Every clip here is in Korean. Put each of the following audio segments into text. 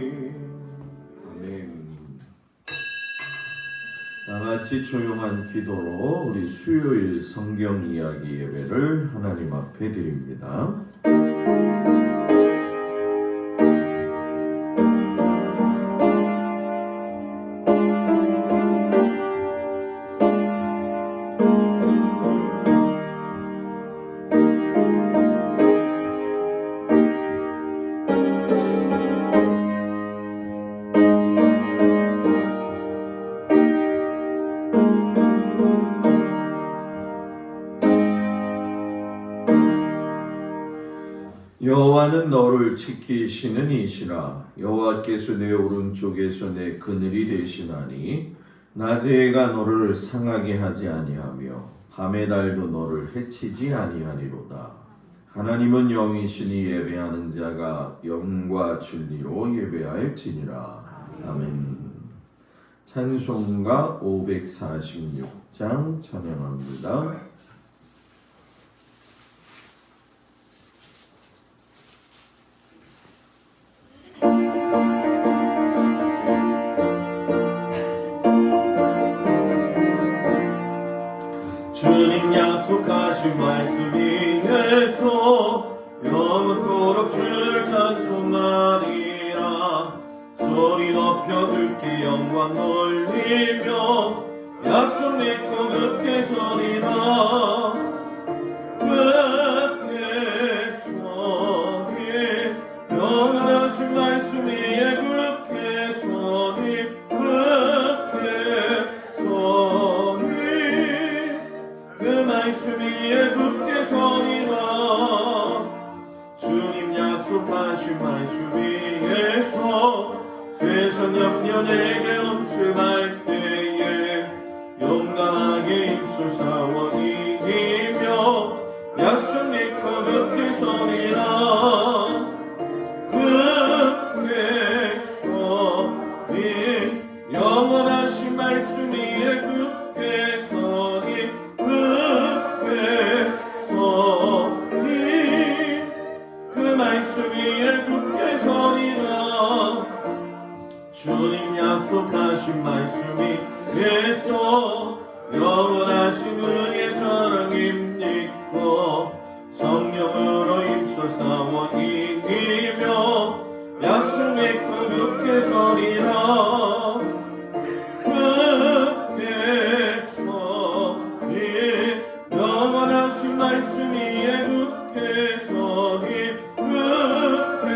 아멘. 다같이 조용한 기도로 우리 수요일 성경 이야기 예배를 하나님 앞에 드립니다. 여호와는 너를 지키시는 이시라. 여호와께서 내 오른쪽에서 내 그늘이 되시나니 낮의 해가 너를 상하게 하지 아니하며 밤의 달도 너를 해치지 아니하리로다. 하나님은 영이시니 예배하는 자가 영과 진리로 예배하였지니라. 아멘. 찬송가 546장 찬양합니다. 주님 약속하신 말씀 위에서 영원토록 주를 찬송하리라. 소리 높여줄게 영광 돌리며 약속 믿고 굳게 서리라. 굳게 서리 영원하신 말씀 위에 굳게 서리 굳게 서리 그 말씀 위에 굳게 서리라. 주님 약속하신 말씀 위에서 세상 염려 내게 엄습할 때에 용감하게 힘써 싸워 이기며 약속 믿고 굳게 서리라. 굳게 서리 영원하신 말씀 위에 굳게 서리 굳게 서리 그 말씀 위에 굳게 서리라. 주님 약속하신 말씀 위에서 영원하신 은혜 사랑 힘입고 성령으로 힘써 싸워 이기며 약속 믿고 굳게 서리라. 굳게 서리 영원하신 말씀 위에 굳게 서리 굳게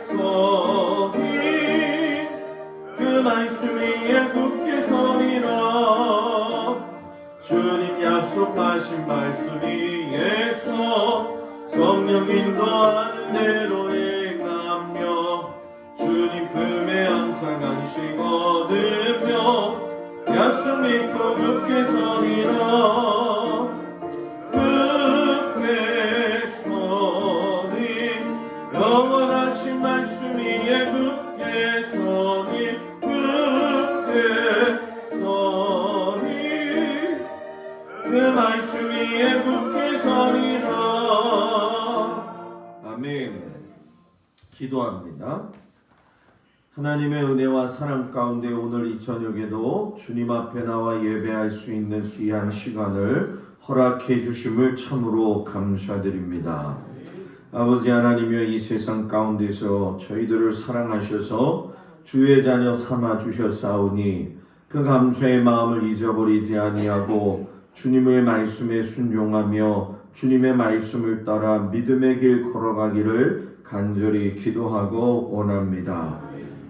서리 그 말씀 위에 굳게 서리라. 주님 약속하신 말씀 위에서 성령 인도하는 대로 행하며 주님 품에 항상 안식 얻으며 약속 믿고 굳게 서리라. 굳게 서리 영원하신 말씀 위에 굳게 서리 굳게 서리 그 말씀 위에 굳게 서리라. 아멘. 기도합니다. 하나님의 은혜와 사랑 가운데 오늘 이 저녁에도 주님 앞에 나와 예배할 수 있는 귀한 시간을 허락해 주심을 참으로 감사드립니다. 아버지 하나님이여, 이 세상 가운데서 저희들을 사랑하셔서 주의 자녀 삼아 주셨사오니 그 감사의 마음을 잊어버리지 아니하고 주님의 말씀에 순종하며 주님의 말씀을 따라 믿음의 길 걸어가기를 간절히 기도하고 원합니다.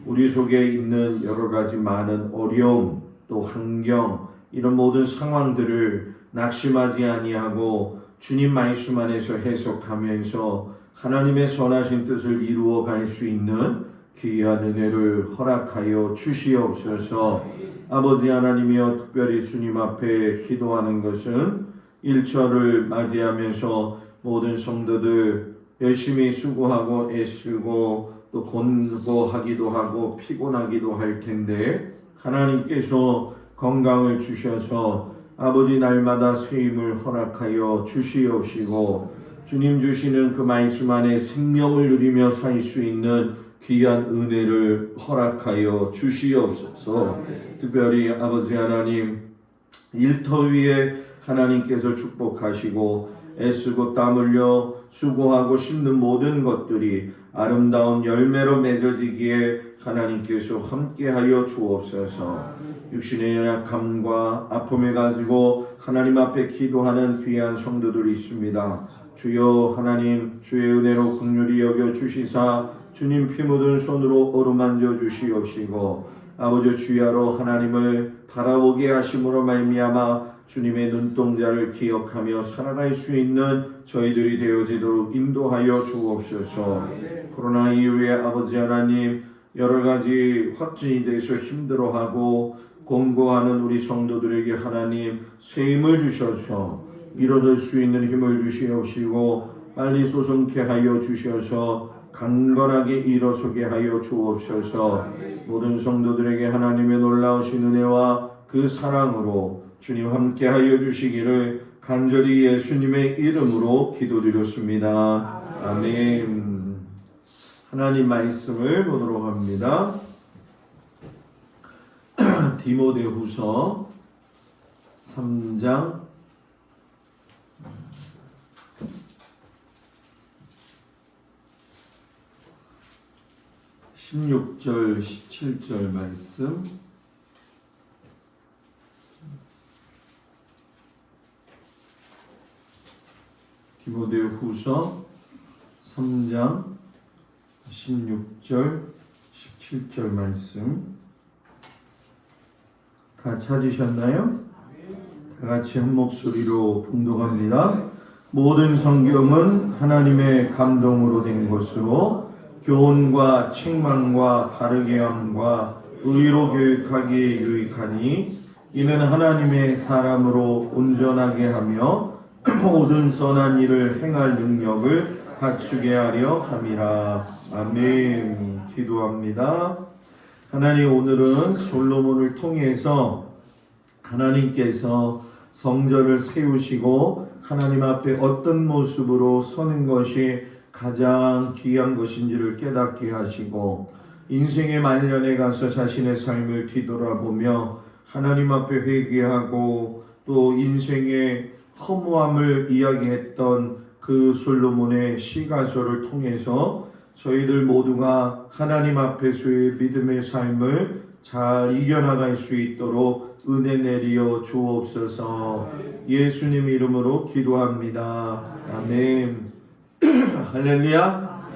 우리 속에 있는 여러 가지 많은 어려움, 또 환경, 이런 모든 상황들을 낙심하지 아니하고 주님 말씀 안에서 해석하면서 하나님의 선하신 뜻을 이루어 갈 수 있는 귀한 은혜를 허락하여 주시옵소서. 아버지 하나님이여, 특별히 주님 앞에 기도하는 것은 일절을 맞이하면서 모든 성도들 열심히 수고하고 애쓰고 또 곤고하기도 하고 피곤하기도 할 텐데 하나님께서 건강을 주셔서 아버지 날마다 새 힘을 허락하여 주시옵시고 주님 주시는 그 말씀 안에 생명을 누리며 살 수 있는 귀한 은혜를 허락하여 주시옵소서. 특별히 아버지 하나님, 일터 위에 하나님께서 축복하시고 애쓰고 땀 흘려 수고하고 심는 모든 것들이 아름다운 열매로 맺어지기에 하나님께서 함께하여 주옵소서. 육신의 연약함과 아픔을 가지고 하나님 앞에 기도하는 귀한 성도들이 있습니다. 주여 하나님, 주의 은혜로 긍휼히 여겨 주시사 주님 피 묻은 손으로 어루만져 주시옵시고 아버지 주야로 하나님을 바라보게 하심으로 말미암아 주님의 눈동자를 기억하며 살아갈 수 있는 저희들이 되어지도록 인도하여 주옵소서. 코로나 이후에 아버지 하나님, 여러 가지 확진이 돼서 힘들어하고 공고하는 우리 성도들에게 하나님 새 힘을 주셔서 일어설 수 있는 힘을 주시옵시고 빨리 소성케 하여 주셔서 강건하게 일어서게 하여 주옵소서. 모든 성도들에게 하나님의 놀라우신 은혜와 그 사랑으로 주님 함께 하여 주시기를 간절히 예수님의 이름으로 기도드렸습니다. 아멘. 하나님 말씀을 보도록 합니다. 디모데후서 3장 16절 17절 말씀. 디모데후서 3장 16절 17절 말씀 다 찾으셨나요? 다 같이 한 목소리로 봉독합니다. 모든 성경은 하나님의 감동으로 된 것으로 교훈과 책망과 바르게 함과 의로 교육하기에 유익하니 이는 하나님의 사람으로 온전하게 하며 모든 선한 일을 행할 능력을 갖추게 하려 함이라. 아멘. 기도합니다. 하나님, 오늘은 솔로몬을 통해서 하나님께서 성전을 세우시고 하나님 앞에 어떤 모습으로 서는 것이 가장 귀한 것인지를 깨닫게 하시고 인생의 말년에 가서 자신의 삶을 뒤돌아보며 하나님 앞에 회개하고 또 인생의 허무함을 이야기했던 그 솔로몬의 시가서를 통해서 저희들 모두가 하나님 앞에서의 믿음의 삶을 잘 이겨나갈 수 있도록 은혜 내리어 주옵소서. 예수님 이름으로 기도합니다. 아멘. 할렐루야.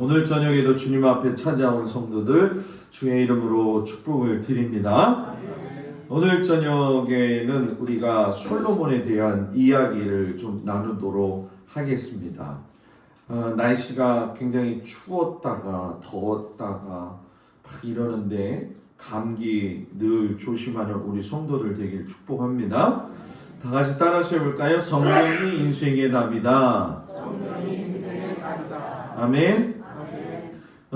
오늘 저녁에도 주님 앞에 찾아온 성도들 주의 이름으로 축복을 드립니다. 오늘 저녁에는 우리가 솔로몬에 대한 이야기를 좀 나누도록 하겠습니다. 날씨가 굉장히 추웠다가 더웠다가 막 이러는데 감기 늘 조심하는 우리 성도들 되길 축복합니다. 다 같이 따라서 해볼까요? 성령이 인생의 답이다. 아멘.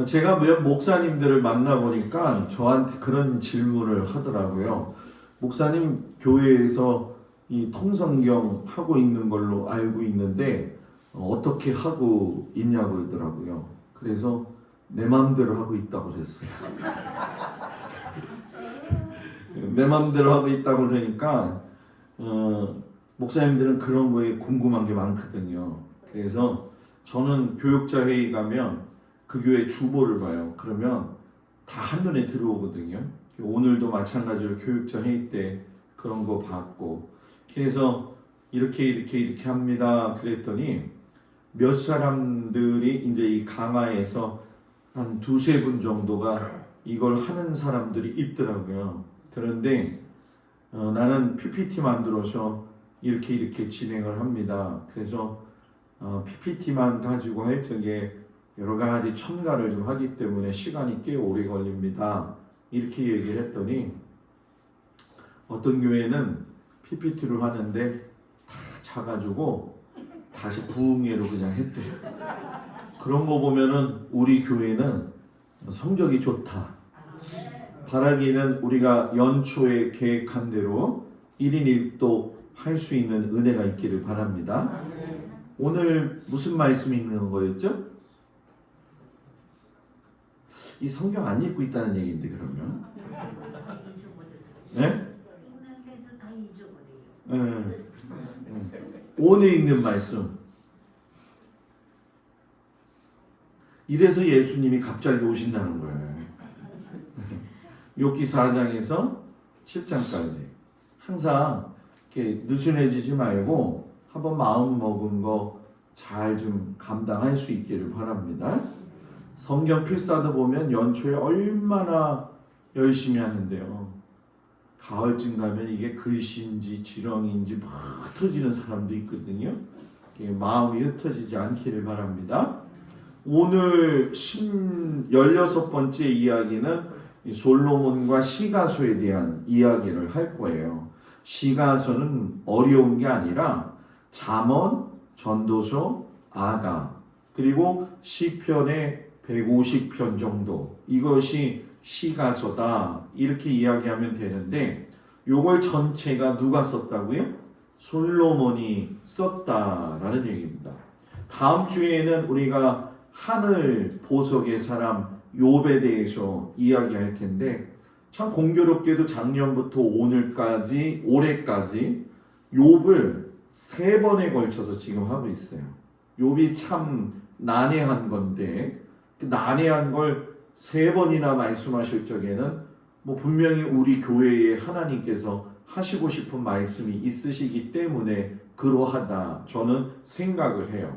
제가 목사님들을 만나보니까 저한테 그런 질문을 하더라고요. 목사님, 교회에서 이 통성경 하고 있는 걸로 알고 있는데 어떻게 하고 있냐고 그러더라고요. 그래서 내 마음대로 하고 있다고 그랬어요. 내 마음대로 하고 있다고 그러니까 목사님들은 그런 거에 궁금한 게 많거든요. 그래서 저는 교육자 회의 가면 그 교회 주보를 봐요. 그러면 다 한눈에 들어오거든요. 오늘도 마찬가지로 교육자 회의 때 그런 거 봤고, 그래서 이렇게 합니다. 그랬더니 몇 사람들이 이제 이 강화에서 한 두세 분 정도가 이걸 하는 사람들이 있더라고요. 그런데 나는 PPT 만들어서 이렇게 진행을 합니다. 그래서 PPT만 가지고 할 적에 여러 가지 첨가를 좀 하기 때문에 시간이 꽤 오래 걸립니다. 이렇게 얘기를 했더니 어떤 교회는 PPT를 하는데 다 차가지고 다시 부흥회로 그냥 했대요. 그런 거 보면은 우리 교회는 성적이 좋다. 바라기는 우리가 연초에 계획한 대로 1인 1독 할 수 있는 은혜가 있기를 바랍니다. 오늘 무슨 말씀이 있는 거였죠? 이 성경 안 읽고 있다는 얘기인데 그러면? 네? 오늘 읽는 말씀. 이래서 예수님이 갑자기 오신다는 거예요. 욥기 4장에서 7장까지 항상 이렇게 느슨해지지 말고 한번 마음 먹은 거 잘 좀 감당할 수 있기를 바랍니다. 성경 필사도 보면 연초에 얼마나 열심히 하는데요. 가을쯤 가면 이게 글씨인지 지렁인지 막 흩어지는 사람도 있거든요. 마음이 흩어지지 않기를 바랍니다. 오늘 16번째 이야기는 솔로몬과 시가소에 대한 이야기를 할 거예요. 시가소는 어려운 게 아니라 잠언, 전도서, 아가, 그리고 시편의 150편 정도, 이것이 시가소다 이렇게 이야기하면 되는데, 요걸 전체가 누가 썼다고요? 솔로몬이 썼다라는 얘기입니다. 다음 주에는 우리가 하늘 보석의 사람 욥에 대해서 이야기할 텐데, 참 공교롭게도 작년부터 오늘까지, 올해까지 욥을 3번에 걸쳐서 지금 하고 있어요. 욥이 참 난해한 건데, 그 난해한 걸 3번이나 말씀하실 적에는 분명히 우리 교회에 하나님께서 하시고 싶은 말씀이 있으시기 때문에 그러하다 저는 생각을 해요.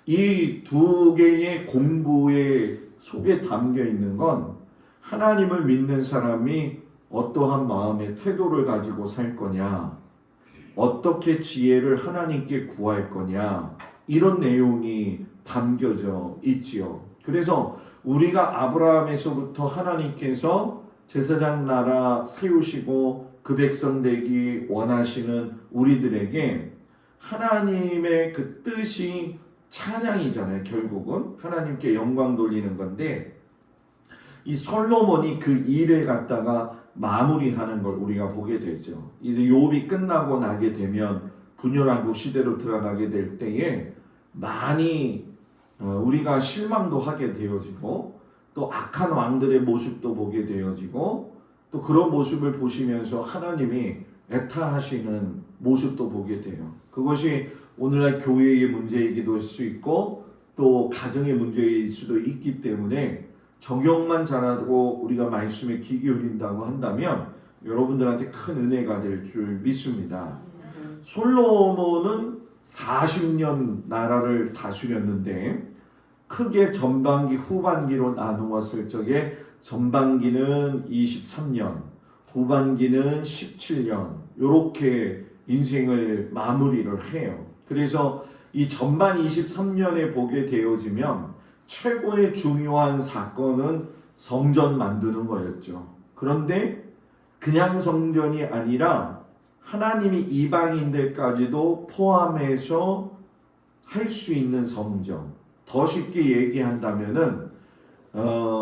이 두 개의 공부의 속에 담겨 있는 건 하나님을 믿는 사람이 어떠한 마음의 태도를 가지고 살 거냐, 어떻게 지혜를 하나님께 구할 거냐, 이런 내용이 담겨져 있지요. 그래서 우리가 아브라함에서부터 하나님께서 제사장 나라 세우시고 그 백성 되기 원하시는 우리들에게 하나님의 그 뜻이 찬양이잖아요. 결국은 하나님께 영광 돌리는 건데, 이 솔로몬이 그 일을 갖다가 마무리하는 걸 우리가 보게 되죠. 이제 욥이 끝나고 나게 되면 분열왕국 시대로 들어가게 될 때에 많이 우리가 실망도 하게 되어지고, 또 악한 왕들의 모습도 보게 되어지고, 또 그런 모습을 보시면서 하나님이 애타하시는 모습도 보게 돼요. 그것이 오늘날 교회의 문제이기도 할 수 있고 또 가정의 문제일 수도 있기 때문에 적용만 잘하고 우리가 말씀에 귀 기울인다고 한다면 여러분들한테 큰 은혜가 될 줄 믿습니다. 솔로몬은 40년 나라를 다스렸는데 크게 전반기 후반기로 나누었을 적에 전반기는 23년, 후반기는 17년 이렇게 인생을 마무리를 해요. 그래서 이 전반 23년에 보게 되어지면 최고의 중요한 사건은 성전 만드는 거였죠. 그런데 그냥 성전이 아니라 하나님이 이방인들까지도 포함해서 할 수 있는 성전, 더 쉽게 얘기한다면은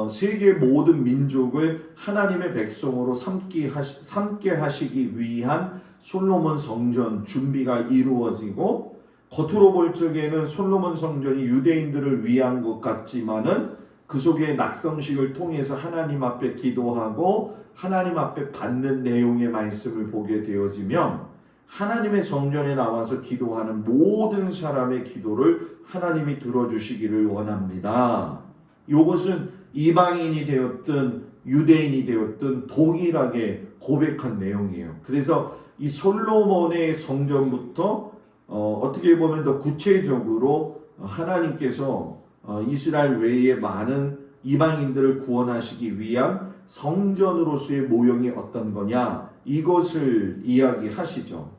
세계 모든 민족을 하나님의 백성으로 삼게 하시기 위한 솔로몬 성전 준비가 이루어지고, 겉으로 볼 적에는 솔로몬 성전이 유대인들을 위한 것 같지만은 그 속에 낙성식을 통해서 하나님 앞에 기도하고 하나님 앞에 받는 내용의 말씀을 보게 되어지면 하나님의 성전에 나와서 기도하는 모든 사람의 기도를 하나님이 들어주시기를 원합니다. 이것은 이방인이 되었든 유대인이 되었든 동일하게 고백한 내용이에요. 그래서 이 솔로몬의 성전부터 어떻게 보면 더 구체적으로 하나님께서 이스라엘 외에 많은 이방인들을 구원하시기 위한 성전으로서의 모형이 어떤 거냐, 이것을 이야기하시죠.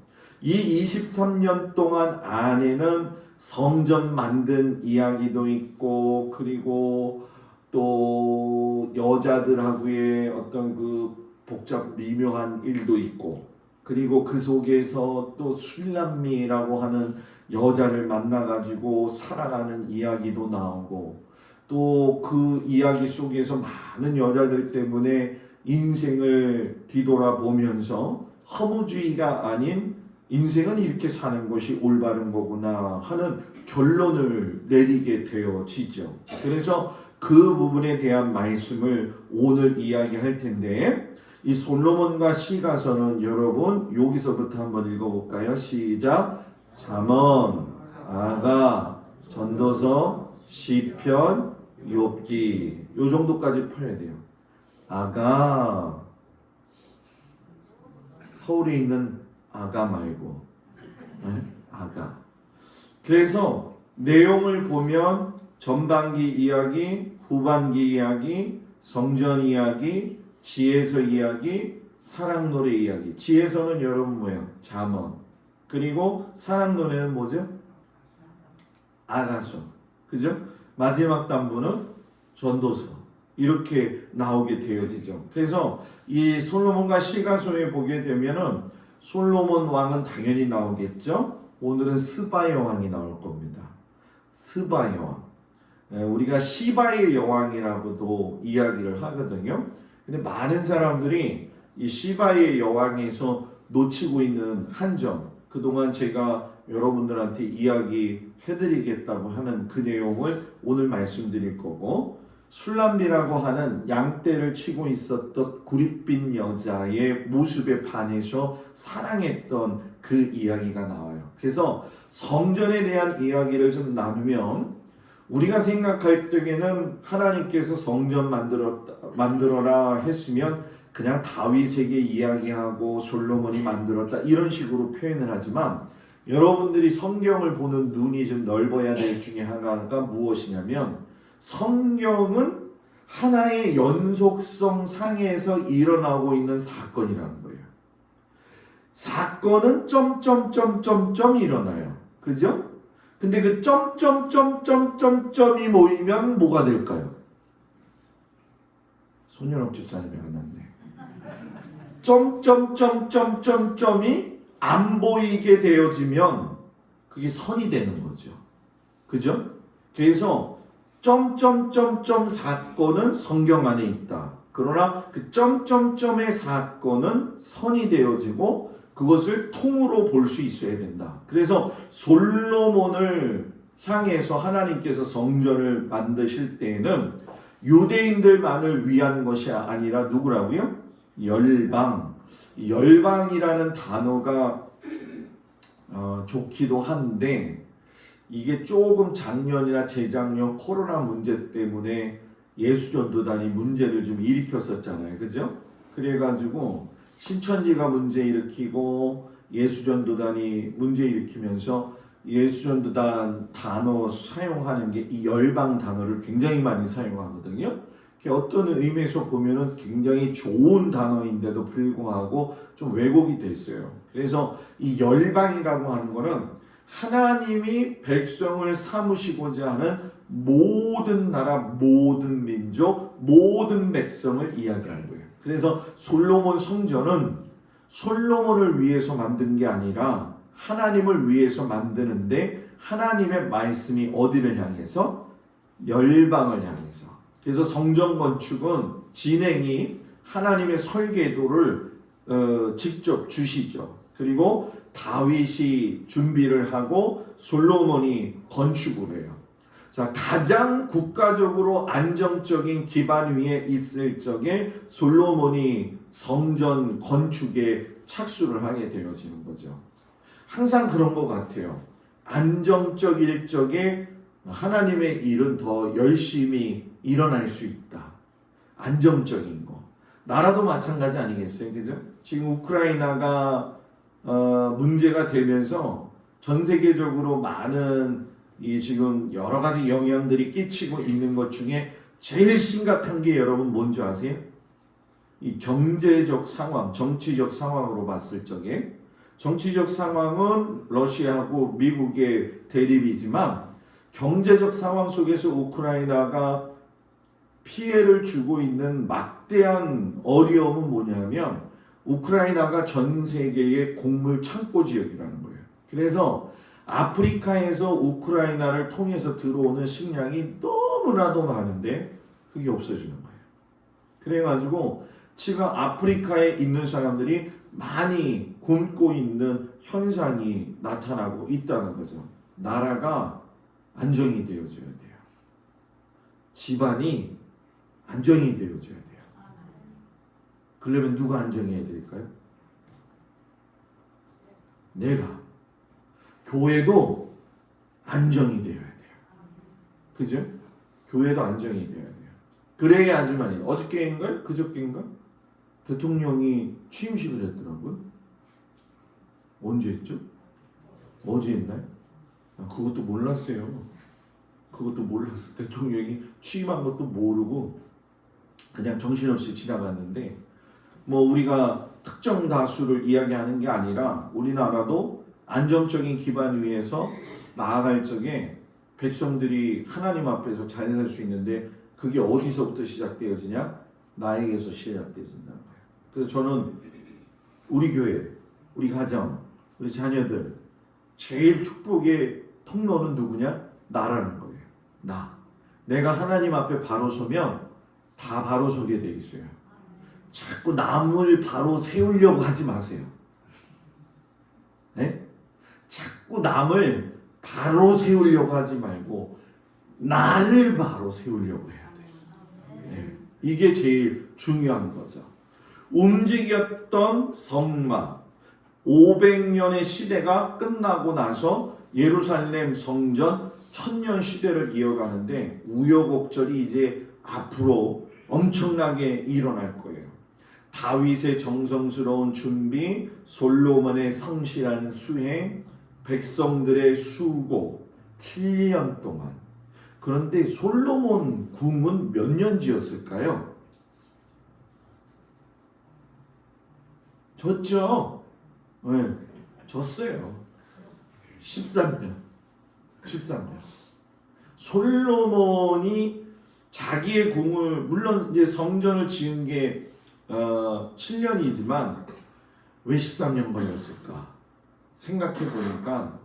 이 23년 동안 안에는 성전 만든 이야기도 있고, 그리고 또 여자들하고의 어떤 그 복잡 미묘한 일도 있고, 그리고 그 속에서 또 술람미라고 하는 여자를 만나가지고 살아가는 이야기도 나오고, 또 그 이야기 속에서 많은 여자들 때문에 인생을 뒤돌아보면서 허무주의가 아닌 인생은 이렇게 사는 것이 올바른 거구나 하는 결론을 내리게 되어지죠. 그래서 그 부분에 대한 말씀을 오늘 이야기할 텐데, 이 솔로몬과 시가서는 여러분 여기서부터 한번 읽어볼까요? 시작. 잠언, 아가, 전도서, 시편, 욥기 요 정도까지 풀어야 돼요. 아가, 서울에 있는 아가 말고, 아가. 그래서 내용을 보면 전반기 이야기, 후반기 이야기, 성전 이야기, 지혜서 이야기, 사랑 노래 이야기. 지혜서는 여러분 뭐예요? 잠언. 그리고 사랑 노래는 뭐죠? 아가서. 그죠? 마지막 단부는 전도서. 이렇게 나오게 되어지죠. 그래서 이 솔로몬과 시가서에 보게 되면은 솔로몬 왕은 당연히 나오겠죠. 오늘은 스바의 왕이 나올 겁니다. 스바의 왕. 우리가 시바의 여왕이라고도 이야기를 하거든요. 근데 많은 사람들이 이 시바의 여왕에서 놓치고 있는 한 점, 그동안 제가 여러분들한테 이야기해드리겠다고 하는 그 내용을 오늘 말씀드릴 거고, 술람비라고 하는 양떼를 치고 있었던 구릿빛 여자의 모습에 반해서 사랑했던 그 이야기가 나와요. 그래서 성전에 대한 이야기를 좀 나누면, 우리가 생각할 때에는 하나님께서 성전 만들어라 했으면 그냥 다윗에게 이야기하고 솔로몬이 만들었다 이런 식으로 표현을 하지만, 여러분들이 성경을 보는 눈이 좀 넓어야 될 중에 하나가 무엇이냐면, 성경은 하나의 연속성 상에서 일어나고 있는 사건이라는 거예요. 사건은 점점점점점 일어나요. 그죠? 근데 그 점점점점점점이 모이면 뭐가 될까요? 손연옥 집사님이 안 났네. 점점점점점점이 안 보이게 되어지면 그게 선이 되는 거죠. 그죠? 그래서 점점점점 사건은 성경 안에 있다. 그러나 그 점점점의 사건은 선이 되어지고 그것을 통으로 볼 수 있어야 된다. 그래서 솔로몬을 향해서 하나님께서 성전을 만드실 때에는 유대인들만을 위한 것이 아니라 누구라고요? 열방. 열방이라는 단어가 좋기도 한데, 이게 조금 작년이나 재작년 코로나 문제 때문에 예수전도단이 문제를 좀 일으켰었잖아요. 그죠? 그래가지고 신천지가 문제 일으키고 예수전도단이 문제 일으키면서 예수전도단 단어 사용하는 게 이 열방 단어를 굉장히 많이 사용하거든요. 어떤 의미에서 보면은 굉장히 좋은 단어인데도 불구하고 좀 왜곡이 됐어요. 그래서 이 열방이라고 하는 거는 하나님이 백성을 삼으시고자 하는 모든 나라, 모든 민족, 모든 백성을 이야기하는 거예요. 그래서 솔로몬 성전은 솔로몬을 위해서 만든 게 아니라 하나님을 위해서 만드는데, 하나님의 말씀이 어디를 향해서? 열방을 향해서. 그래서 성전 건축은 진행이 하나님의 설계도를 직접 주시죠. 그리고 다윗이 준비를 하고 솔로몬이 건축을 해요. 자, 가장 국가적으로 안정적인 기반 위에 있을 적에 솔로몬이 성전 건축에 착수를 하게 되어지는 거죠. 항상 그런 것 같아요. 안정적일 적에 하나님의 일은 더 열심히 일어날 수 있다. 안정적인 거. 나라도 마찬가지 아니겠어요? 그죠? 지금 우크라이나가 문제가 되면서 전 세계적으로 많은 이 지금 여러 가지 영향들이 끼치고 있는 것 중에 제일 심각한 게 여러분 뭔지 아세요? 이 경제적 상황, 정치적 상황으로 봤을 적에, 정치적 상황은 러시아하고 미국의 대립이지만 경제적 상황 속에서 우크라이나가 피해를 주고 있는 막대한 어려움은 뭐냐면, 우크라이나가 전 세계의 곡물 창고 지역이라는 거예요. 그래서 아프리카에서 우크라이나를 통해서 들어오는 식량이 너무나도 많은데 그게 없어지는 거예요. 그래가지고 지금 아프리카에 있는 사람들이 많이 굶고 있는 현상이 나타나고 있다는 거죠. 나라가 안정이 되어줘야 돼요. 집안이 안정이 되어줘야 돼요. 그러려면 누가 안정해야 될까요? 내가. 교회도 안정이 되어야 돼요. 그죠? 교회도 안정이 되어야 돼요. 그래야지만이. 어저께인가요? 그저께인가? 대통령이 취임식을 했더라고요. 언제 했죠? 어제 했나요? 그것도 몰랐어요. 그것도 몰랐어. 대통령이 취임한 것도 모르고 그냥 정신없이 지나갔는데, 뭐 우리가 특정 다수를 이야기하는 게 아니라 우리나라도 안정적인 기반 위에서 나아갈 적에 백성들이 하나님 앞에서 잘 살 수 있는데, 그게 어디서부터 시작되어지냐? 나에게서 시작되어진다는 거예요. 그래서 저는 우리 교회, 우리 가정, 우리 자녀들 제일 축복의 통로는 누구냐? 나라는 거예요. 나. 내가 하나님 앞에 바로 서면 다 바로 서게 돼 있어요. 자꾸 남을 바로 세우려고 하지 마세요. 네? 자꾸 남을 바로 세우려고 하지 말고 나를 바로 세우려고 해야 돼요. 네. 이게 제일 중요한 거죠. 움직였던 성막, 500년의 시대가 끝나고 나서 예루살렘 성전 1000년 시대를 이어가는데, 우여곡절이 이제 앞으로 엄청나게 일어날 거예요. 다윗의 정성스러운 준비, 솔로몬의 성실한 수행, 백성들의 수고, 7년 동안. 그런데 솔로몬 궁은 몇 년 지었을까요? 졌죠? 네, 졌어요. 13년. 솔로몬이 자기의 궁을, 물론 이제 성전을 지은 게 7년이지만 왜 13년 걸렸을까? 생각해 보니까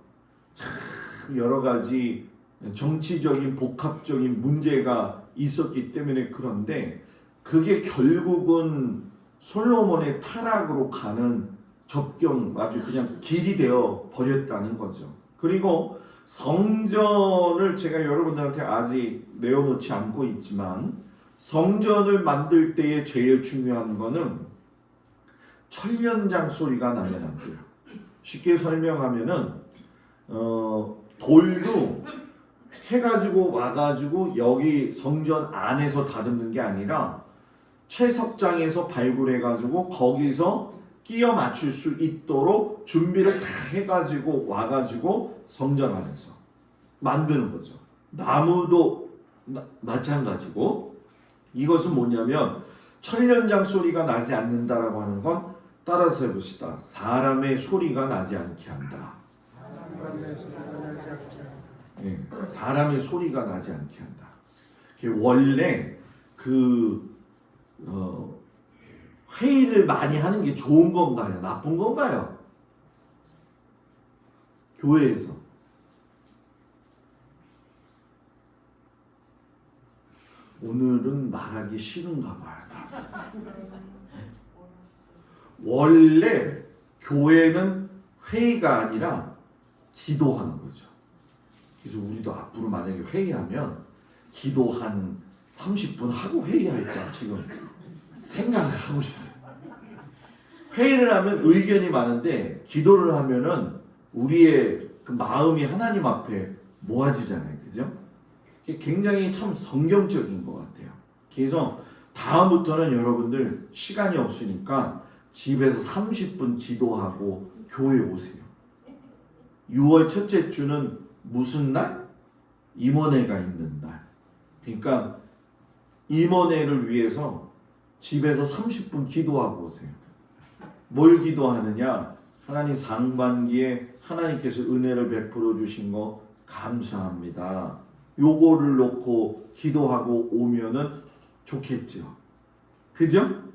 참 여러 가지 정치적인 복합적인 문제가 있었기 때문에. 그런데 그게 결국은 솔로몬의 타락으로 가는 접경, 아주 그냥 길이 되어 버렸다는 거죠. 그리고 성전을 제가 여러분들한테 아직 내어놓지 않고 있지만, 성전을 만들 때의 제일 중요한 거는 철연장 소리가 나면 안 돼요. 쉽게 설명하면은 돌도 해가지고 와가지고 여기 성전 안에서 다듬는 게 아니라 채석장에서 발굴해가지고 거기서 끼워 맞출 수 있도록 준비를 다 해가지고 와가지고 성전 안에서 만드는 거죠. 나무도 마찬가지고, 이것은 뭐냐면 철연장 소리가 나지 않는다라고 하는 건, 따라서 해봅시다. 사람의 소리가 나지 않게 한다. 네, 사람의 소리가 나지 않게 한다. 원래 회의를 많이 하는 게 좋은 건가요? 나쁜 건가요? 교회에서. 오늘은 말하기 싫은가 봐요. 원래 교회는 회의가 아니라 기도하는 거죠. 그래서 우리도 앞으로 만약에 회의하면 기도 한 30분 하고 회의할까 지금 생각을 하고 있어요. 회의를 하면 의견이 많은데, 기도를 하면은 우리의 그 마음이 하나님 앞에 모아지잖아요. 그죠? 굉장히 참 성경적인 것 같아요. 그래서 다음부터는 여러분들 시간이 없으니까 집에서 30분 기도하고 교회 오세요. 6월 첫째 주는 무슨 날? 임원회가 있는 날. 그러니까 임원회를 위해서 집에서 30분 기도하고 오세요. 뭘 기도하느냐? 하나님, 상반기에 하나님께서 은혜를 베풀어 주신 거 감사합니다. 요거를 놓고 기도하고 오면은 좋겠죠. 그죠?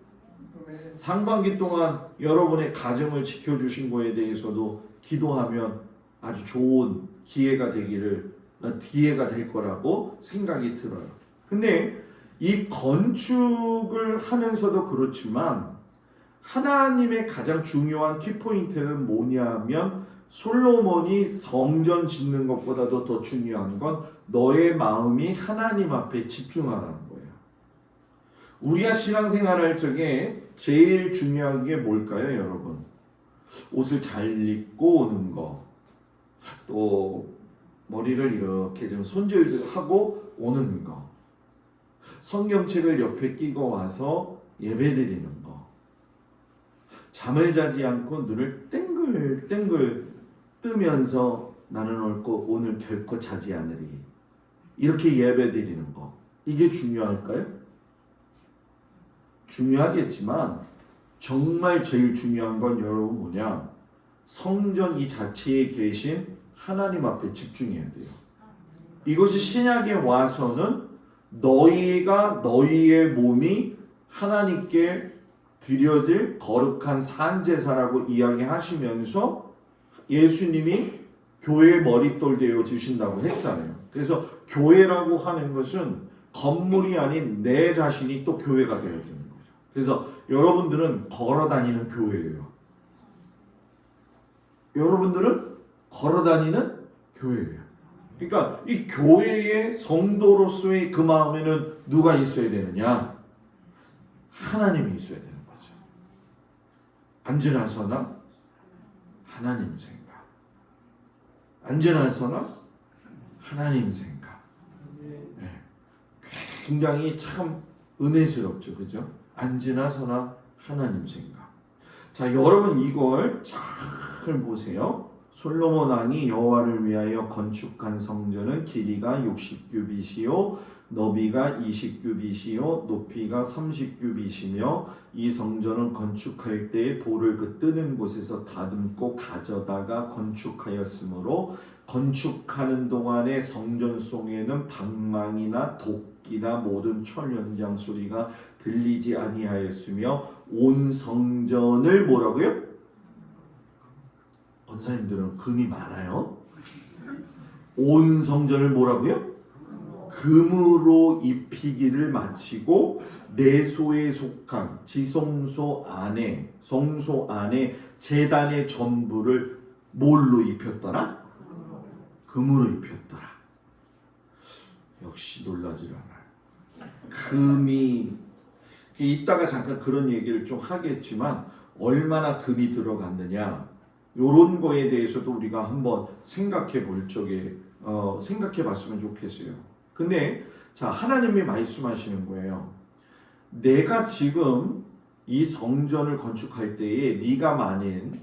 상반기 동안 여러분의 가정을 지켜주신 거에 대해서도 기도하면 아주 좋은 기회가 될 거라고 생각이 들어요. 근데 이 건축을 하면서도 그렇지만 하나님의 가장 중요한 키포인트는 뭐냐면 솔로몬이 성전 짓는 것보다도 더 중요한 건 너의 마음이 하나님 앞에 집중하라는 거예요. 우리가 신앙생활할 적에 제일 중요한 게 뭘까요, 여러분? 옷을 잘 입고 오는 거, 또 머리를 이렇게 좀 손질하고 오는 거, 성경책을 옆에 끼고 와서 예배드리는 거, 잠을 자지 않고 눈을 땡글땡글 뜨면서 나는 오늘 결코 자지 않으리, 이렇게 예배드리는 거, 이게 중요할까요? 중요하겠지만 정말 제일 중요한 건 여러분 뭐냐? 성전 이 자체에 계신 하나님 앞에 집중해야 돼요. 이것이 신약에 와서는 너희가 너희의 몸이 하나님께 드려질 거룩한 산제사라고 이야기하시면서 예수님이 교회의 머릿돌 되어 주신다고 했잖아요. 그래서 교회라고 하는 것은 건물이 아닌 내 자신이 또 교회가 되어야 되는 거죠. 그래서 여러분들은 걸어 다니는 교회예요. 여러분들은 걸어 다니는 교회예요. 그러니까 이 교회의 성도로서의 그 마음에는 누가 있어야 되느냐? 하나님이 있어야 되는 거죠. 언제나서나 하나님 생각. 언제나서나 하나님 생각. 네. 굉장히 참 은혜스럽죠, 그죠? 언제나서나 하나님 생각. 자, 여러분 이걸 잘 보세요. 솔로몬 왕이 여호와를 위하여 건축한 성전은 길이가 60규빗이요 너비가 20규빗이요 높이가 30규빗이며 이 성전은 건축할 때에 돌을 그 뜨는 곳에서 다듬고 가져다가 건축하였으므로 건축하는 동안에 성전 속에는 방망이나 도끼나 모든 철 연장 소리가 들리지 아니하였으며 온 성전을 뭐라고요? 권사님들은 금이 많아요. 온 성전을 뭐라고요? 금으로 입히기를 마치고 내소에 속한 지성소 안에 성소 안에 제단의 전부를 뭘로 입혔더라? 금으로 입혔더라. 역시 놀라질 않아요. 금이 이따가 잠깐 그런 얘기를 좀 하겠지만 얼마나 금이 들어갔느냐 요런 거에 대해서도 우리가 한번 생각해 볼 적에 생각해 봤으면 좋겠어요. 근데 자, 하나님이 말씀하시는 거예요. 내가 지금 이 성전을 건축할 때에 네가 만일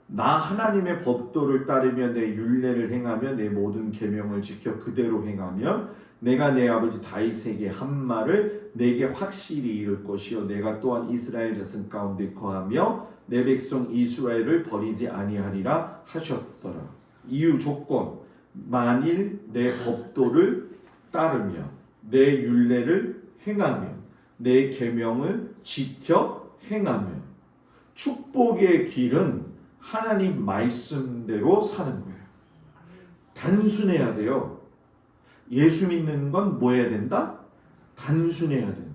나 하나님의 법도를 따르며 내 율례를 행하며 내 모든 계명을 지켜 그대로 행하면 내가 내 아버지 다윗에게 한 말을 내게 확실히 이룰 것이요 내가 또한 이스라엘 자손 가운데 거하며 내 백성 이스라엘을 버리지 아니하리라 하셨더라. 이유 조건 만일 내 법도를 따르며 내 율례를 행하며 내 계명을 지켜 행하며 축복의 길은 하나님 말씀대로 사는 거예요. 단순해야 돼요. 예수 믿는 건 뭐 해야 된다? 단순해야 된다.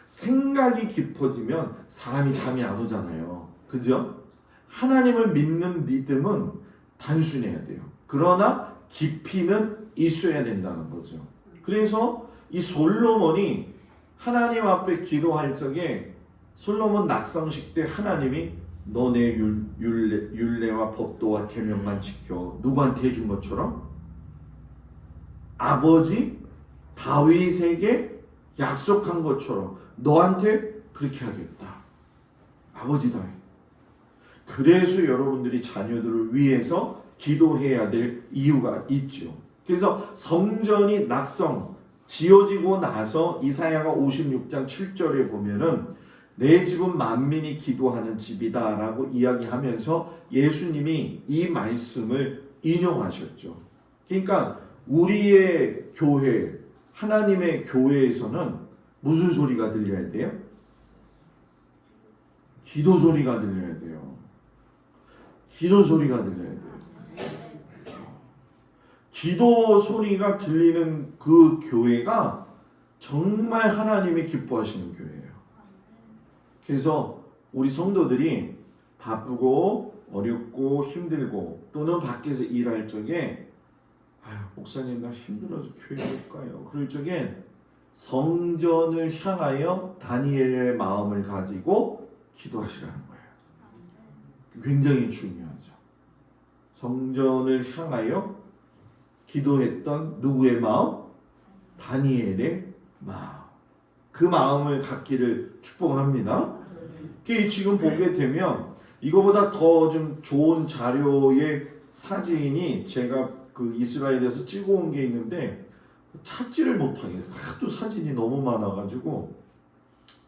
생각이 깊어지면 사람이 잠이 안 오잖아요. 그죠? 하나님을 믿는 믿음은 단순해야 돼요. 그러나 깊이는 있어야 된다는 거죠. 그래서 이 솔로몬이 하나님 앞에 기도할 적에 솔로몬 낙성식 때 하나님이 너 내 율례와 법도와 계명만 지켜 누구한테 해준 것처럼 아버지 다윗에게 약속한 것처럼 너한테 그렇게 하겠다. 아버지 다윗. 그래서 여러분들이 자녀들을 위해서 기도해야 될 이유가 있죠. 그래서 성전이 낙성 지어지고 나서 이사야가 56장 7절에 보면은 내 집은 만민이 기도하는 집이다 라고 이야기하면서 예수님이 이 말씀을 인용하셨죠. 그러니까 우리의 교회, 하나님의 교회에서는 무슨 소리가 들려야 돼요? 기도 소리가 들려야 돼요. 기도 소리가 들려야 돼요. 기도 소리가 들리는 그 교회가 정말 하나님이 기뻐하시는 교회예요. 그래서 우리 성도들이 바쁘고 어렵고 힘들고 또는 밖에서 일할 적에 아유 목사님 나 힘들어서 교회 못 가요. 그럴 적엔 성전을 향하여 다니엘의 마음을 가지고 기도하시라는 거예요. 굉장히 중요하죠. 성전을 향하여 기도했던 누구의 마음? 다니엘의 마음. 그 마음을 갖기를 축복합니다. 지금 보게 되면 이거보다 더 좀 좋은 자료의 사진이 제가 그 이스라엘에서 찍어온 게 있는데 찾지를 못하겠어. 하도 사진이 너무 많아가지고.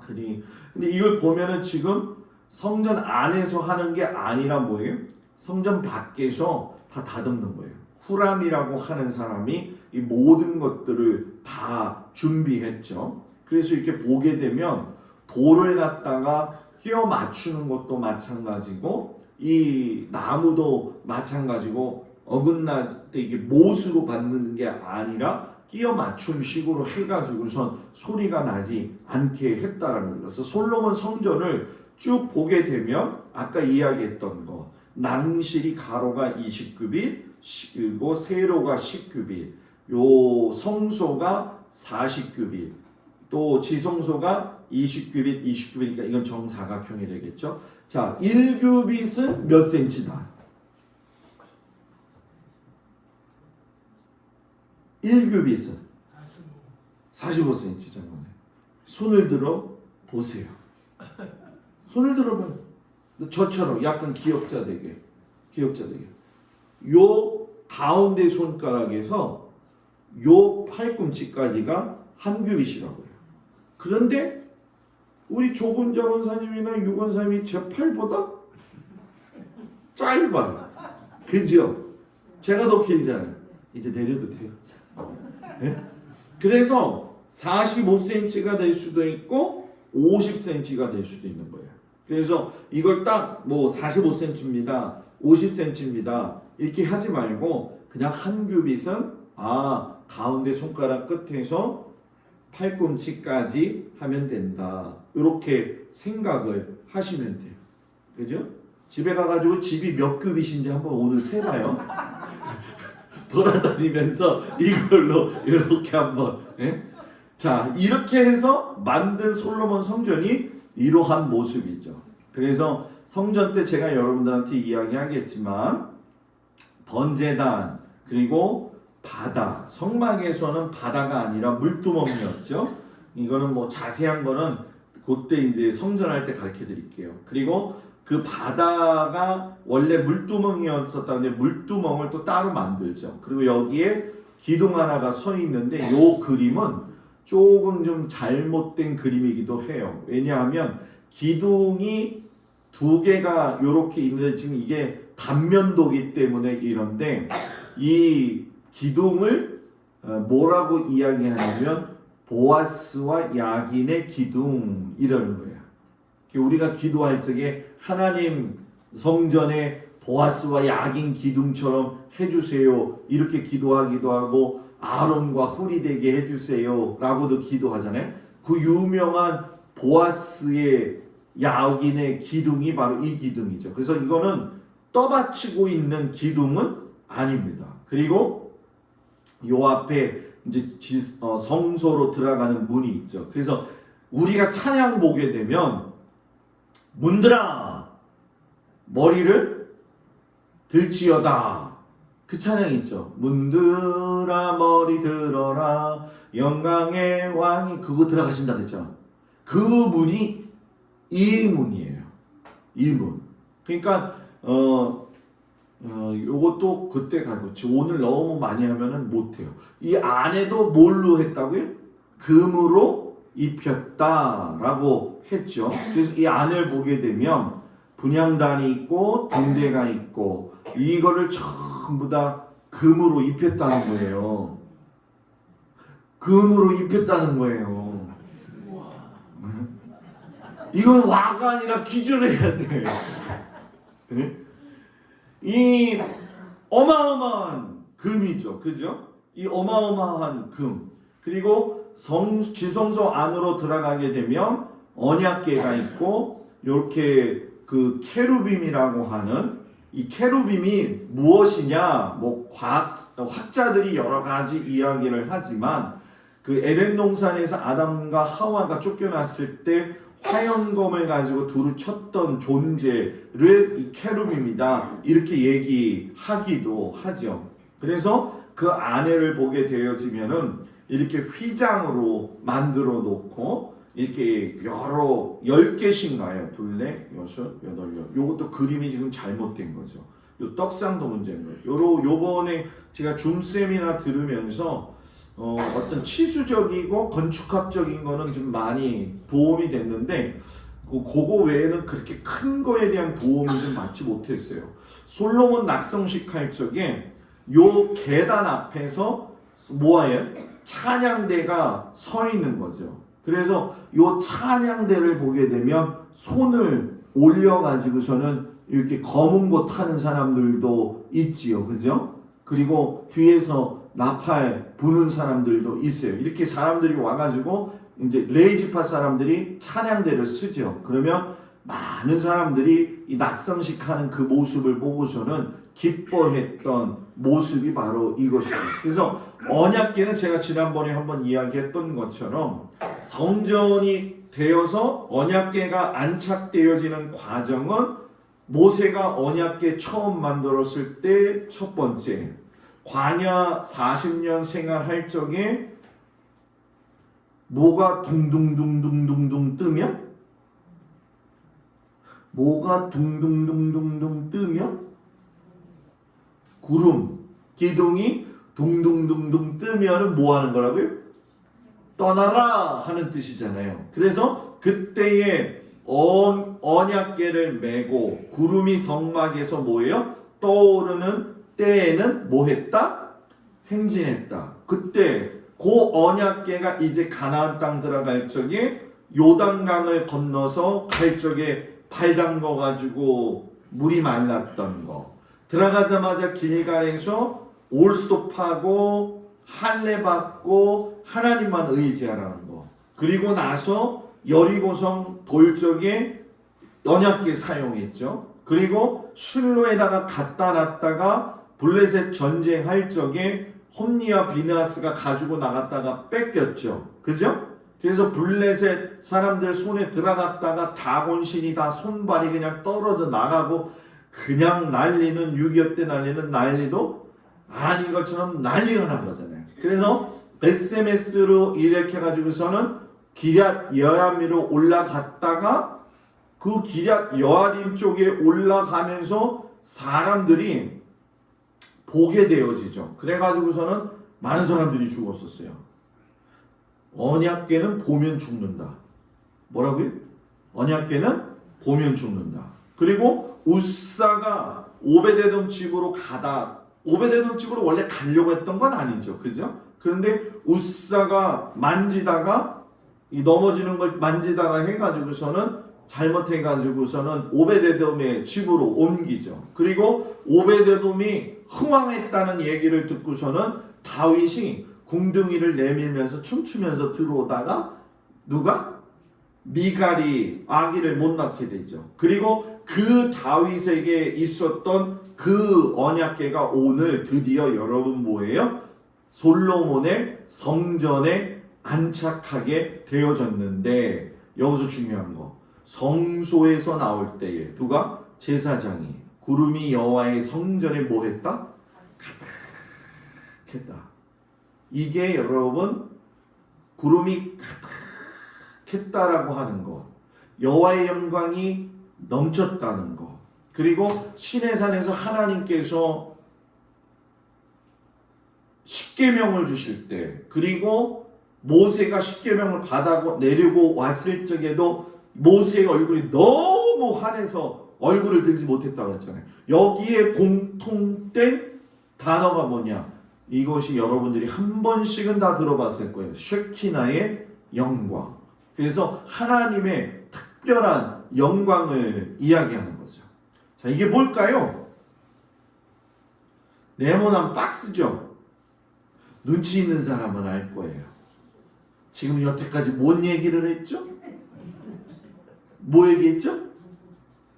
근데 이걸 보면은 지금 성전 안에서 하는 게 아니라 뭐예요? 성전 밖에서 다 다듬는 거예요. 후람이라고 하는 사람이 이 모든 것들을 다 준비했죠. 그래서 이렇게 보게 되면 돌을 갖다가 끼워 맞추는 것도 마찬가지고 이 나무도 마찬가지고 어긋날 때 이게 못으로 받는 게 아니라 끼워 맞춤 식으로 해가지고선 소리가 나지 않게 했다라는 거죠. 솔로몬 성전을 쭉 보게 되면 아까 이야기했던 거 낭실이 가로가 20규빗 그리고 세로가 10규빗 요 성소가 40규빗 또 지성소가 20규빗 20규빗이니까 이건 정사각형이 되겠죠. 자 1규빗은 몇 센치다? 1규빗은 45cm잖아요. 손을 들어 보세요. 손을 들어봐요. 저처럼 약간 기역자 되게. 요 가운데 손가락에서 요 팔꿈치까지가 한 규빗이라고 해요. 그런데 우리 조근자 원사님이나 유건사님이 제 팔보다 짧아요. 그죠? 제가 더 길잖아요. 이제 내려도 돼요. 네? 그래서 45cm가 될 수도 있고 50cm가 될 수도 있는 거예요. 그래서 이걸 딱 뭐 45cm입니다. 50cm입니다. 이렇게 하지 말고 그냥 한 규빗은 가운데 손가락 끝에서 팔꿈치까지 하면 된다. 이렇게 생각을 하시면 돼요. 그죠? 집에 가가지고 집이 몇 규빗인지 한번 오늘 세봐요. 돌아다니면서 이걸로 이렇게 한번. 예? 자, 이렇게 해서 만든 솔로몬 성전이 이러한 모습이죠. 그래서 성전 때 제가 여러분들한테 이야기하겠지만 번제단 그리고 바다, 성막에서는 바다가 아니라 물두멍이었죠. 이거는 뭐 자세한 거는 그때 이제 성전할 때 가르쳐 드릴게요. 그리고 그 바다가 원래 물두멍이었었다는데 물두멍을 또 따로 만들죠. 그리고 여기에 기둥 하나가 서 있는데 이 그림은 조금 좀 잘못된 그림이기도 해요. 왜냐하면 기둥이 두 개가 이렇게 있는데 지금 이게 단면도기 때문에 이런데 이 기둥을 뭐라고 이야기하냐면 보아스와 야긴의 기둥 이러는 거예요. 우리가 기도할 적에 하나님 성전에 보아스와 야긴 기둥처럼 해주세요 이렇게 기도하기도 하고 아론과 훌이 되게 해주세요 라고도 기도하잖아요. 그 유명한 보아스의 야긴의 기둥이 바로 이 기둥이죠. 그래서 이거는 떠받치고 있는 기둥은 아닙니다. 그리고 요 앞에 이제 성소로 들어가는 문이 있죠. 그래서 우리가 찬양 보게 되면 문들아 머리를 들지어다 그 찬양 있죠. 문들아 머리 들어라 영광의 왕이 그거 들어가신다 그랬죠. 그 문이 이 문이에요. 이 문. 그러니까 요것도 그때 가고 오늘 너무 많이 하면은 못해요. 이 안에도 뭘로 했다고요? 금으로 입혔다라고 했죠. 그래서 이 안을 보게 되면 분향단이 있고 등대가 있고 이거를 전부 다 금으로 입혔다는 거예요. 금으로 입혔다는 거예요. 이건 와가 아니라 기준해야 돼요. 이 어마어마한 금이죠. 그죠? 이 어마어마한 금. 그리고 지성소 안으로 들어가게 되면 언약궤가 있고 이렇게 그 케루빔이라고 하는 이 케루빔이 무엇이냐, 뭐 학자들이 여러 가지 이야기를 하지만 그 에덴 동산에서 아담과 하와가 쫓겨났을 때 화염검을 가지고 두루 쳤던 존재를 이 케루빔이다 이렇게 얘기하기도 하죠. 그래서 그 아내를 보게 되어지면은 이렇게 휘장으로 만들어 놓고 이렇게 여러 10개씩가요. 둘레, 여섯, 여덟, 요것도 그림이 지금 잘못된 거죠. 요 떡상도 문제인 거예요. 요번에 제가 줌 세미나 들으면서 어떤 치수적이고 건축학적인 거는 좀 많이 도움이 됐는데 그거 외에는 그렇게 큰 거에 대한 도움을 좀 받지 못했어요. 솔로몬 낙성식 할 적에 요 계단 앞에서 뭐예요? 찬양대가 서 있는 거죠. 그래서 요 찬양대를 보게 되면 손을 올려가지고서는 이렇게 검은 거 타는 사람들도 있지요. 그죠? 그리고 뒤에서 나팔 부는 사람들도 있어요. 이렇게 사람들이 와가지고 이제 레이지파 사람들이 찬양대를 쓰죠. 그러면 많은 사람들이 이 낙성식 하는 그 모습을 보고서는 기뻐했던 모습이 바로 이것이에요. 그래서 언약궤는 제가 지난번에 한번 이야기했던 것처럼 성전이 되어서 언약궤가 안착되어지는 과정은 모세가 언약궤 처음 만들었을 때 첫 번째 광야 40년 생활할 적에 뭐가 둥둥둥둥둥둥 뜨면 구름, 기둥이 둥둥둥둥 뜨면은 뭐 하는 거라고요? 떠나라 하는 뜻이잖아요. 그래서 그때에 언약궤를 메고 구름이 성막에서 뭐예요? 떠오르는 때에는 뭐 했다? 행진했다. 그때 그 언약궤가 이제 가나안 땅 들어갈 적에 요단강을 건너서 갈 적에 발 담궈 가지고 물이 말랐던 거. 들어가자마자 길갈에서 올스톱하고 할례 받고 하나님만 의지하라는 거. 그리고 나서 여리고성 돌적에 언약궤 사용했죠. 그리고 실로에다가 갖다 놨다가 블레셋 전쟁할 적에 홈니와 비나스가 가지고 나갔다가 뺏겼죠. 그죠? 그래서 블레셋 사람들 손에 들어갔다가 다곤신이 다 손발이 그냥 떨어져 나가고 그냥 난리는 6.25 때 난리는 난리도 아닌 것처럼 난리가 난 거잖아요. 그래서 SMS로 이렇게 가지고서는 기럇 여아림으로 올라갔다가 그 기럇 여아림 쪽에 올라가면서 사람들이 보게 되어지죠. 그래가지고서는 많은 사람들이 죽었었어요. 언약궤는 보면 죽는다. 뭐라고요? 언약궤는 보면 죽는다. 그리고 우사가 오베데돔 집으로 오베데돔 집으로 원래 가려고 했던 건 아니죠. 그죠? 그런데 우사가 만지다가 이 넘어지는 걸 만지다가 해가지고서는 잘못해가지고서는 오베데돔의 집으로 옮기죠. 그리고 오베데돔이 흥왕했다는 얘기를 듣고서는 다윗이 궁둥이를 내밀면서 춤추면서 들어오다가 누가? 미갈이 아기를 못 낳게 되죠. 그리고 그 다윗에게 있었던 그 언약궤가 오늘 드디어 여러분 뭐예요? 솔로몬의 성전에 안착하게 되어졌는데 여기서 중요한 거 성소에서 나올 때에 누가? 제사장이 구름이 여호와의 성전에 뭐 했다? 가득했다. 이게 여러분 구름이 가득했다라고 하는 것, 여호와의 영광이 넘쳤다는 것, 그리고 시내산에서 하나님께서 십계명을 주실 때, 그리고 모세가 십계명을 받아 내리고 왔을 적에도 모세의 얼굴이 너무 환해서 얼굴을 들지 못했다고 했잖아요. 여기에 공통된 단어가 뭐냐? 이것이 여러분들이 한 번씩은 다 들어봤을 거예요. 쉐키나의 영광. 그래서 하나님의 특별한 영광을 이야기하는 거죠. 자, 이게 뭘까요? 네모난 박스죠. 눈치 있는 사람은 알 거예요. 지금 여태까지 뭔 얘기를 했죠? 뭐 얘기했죠?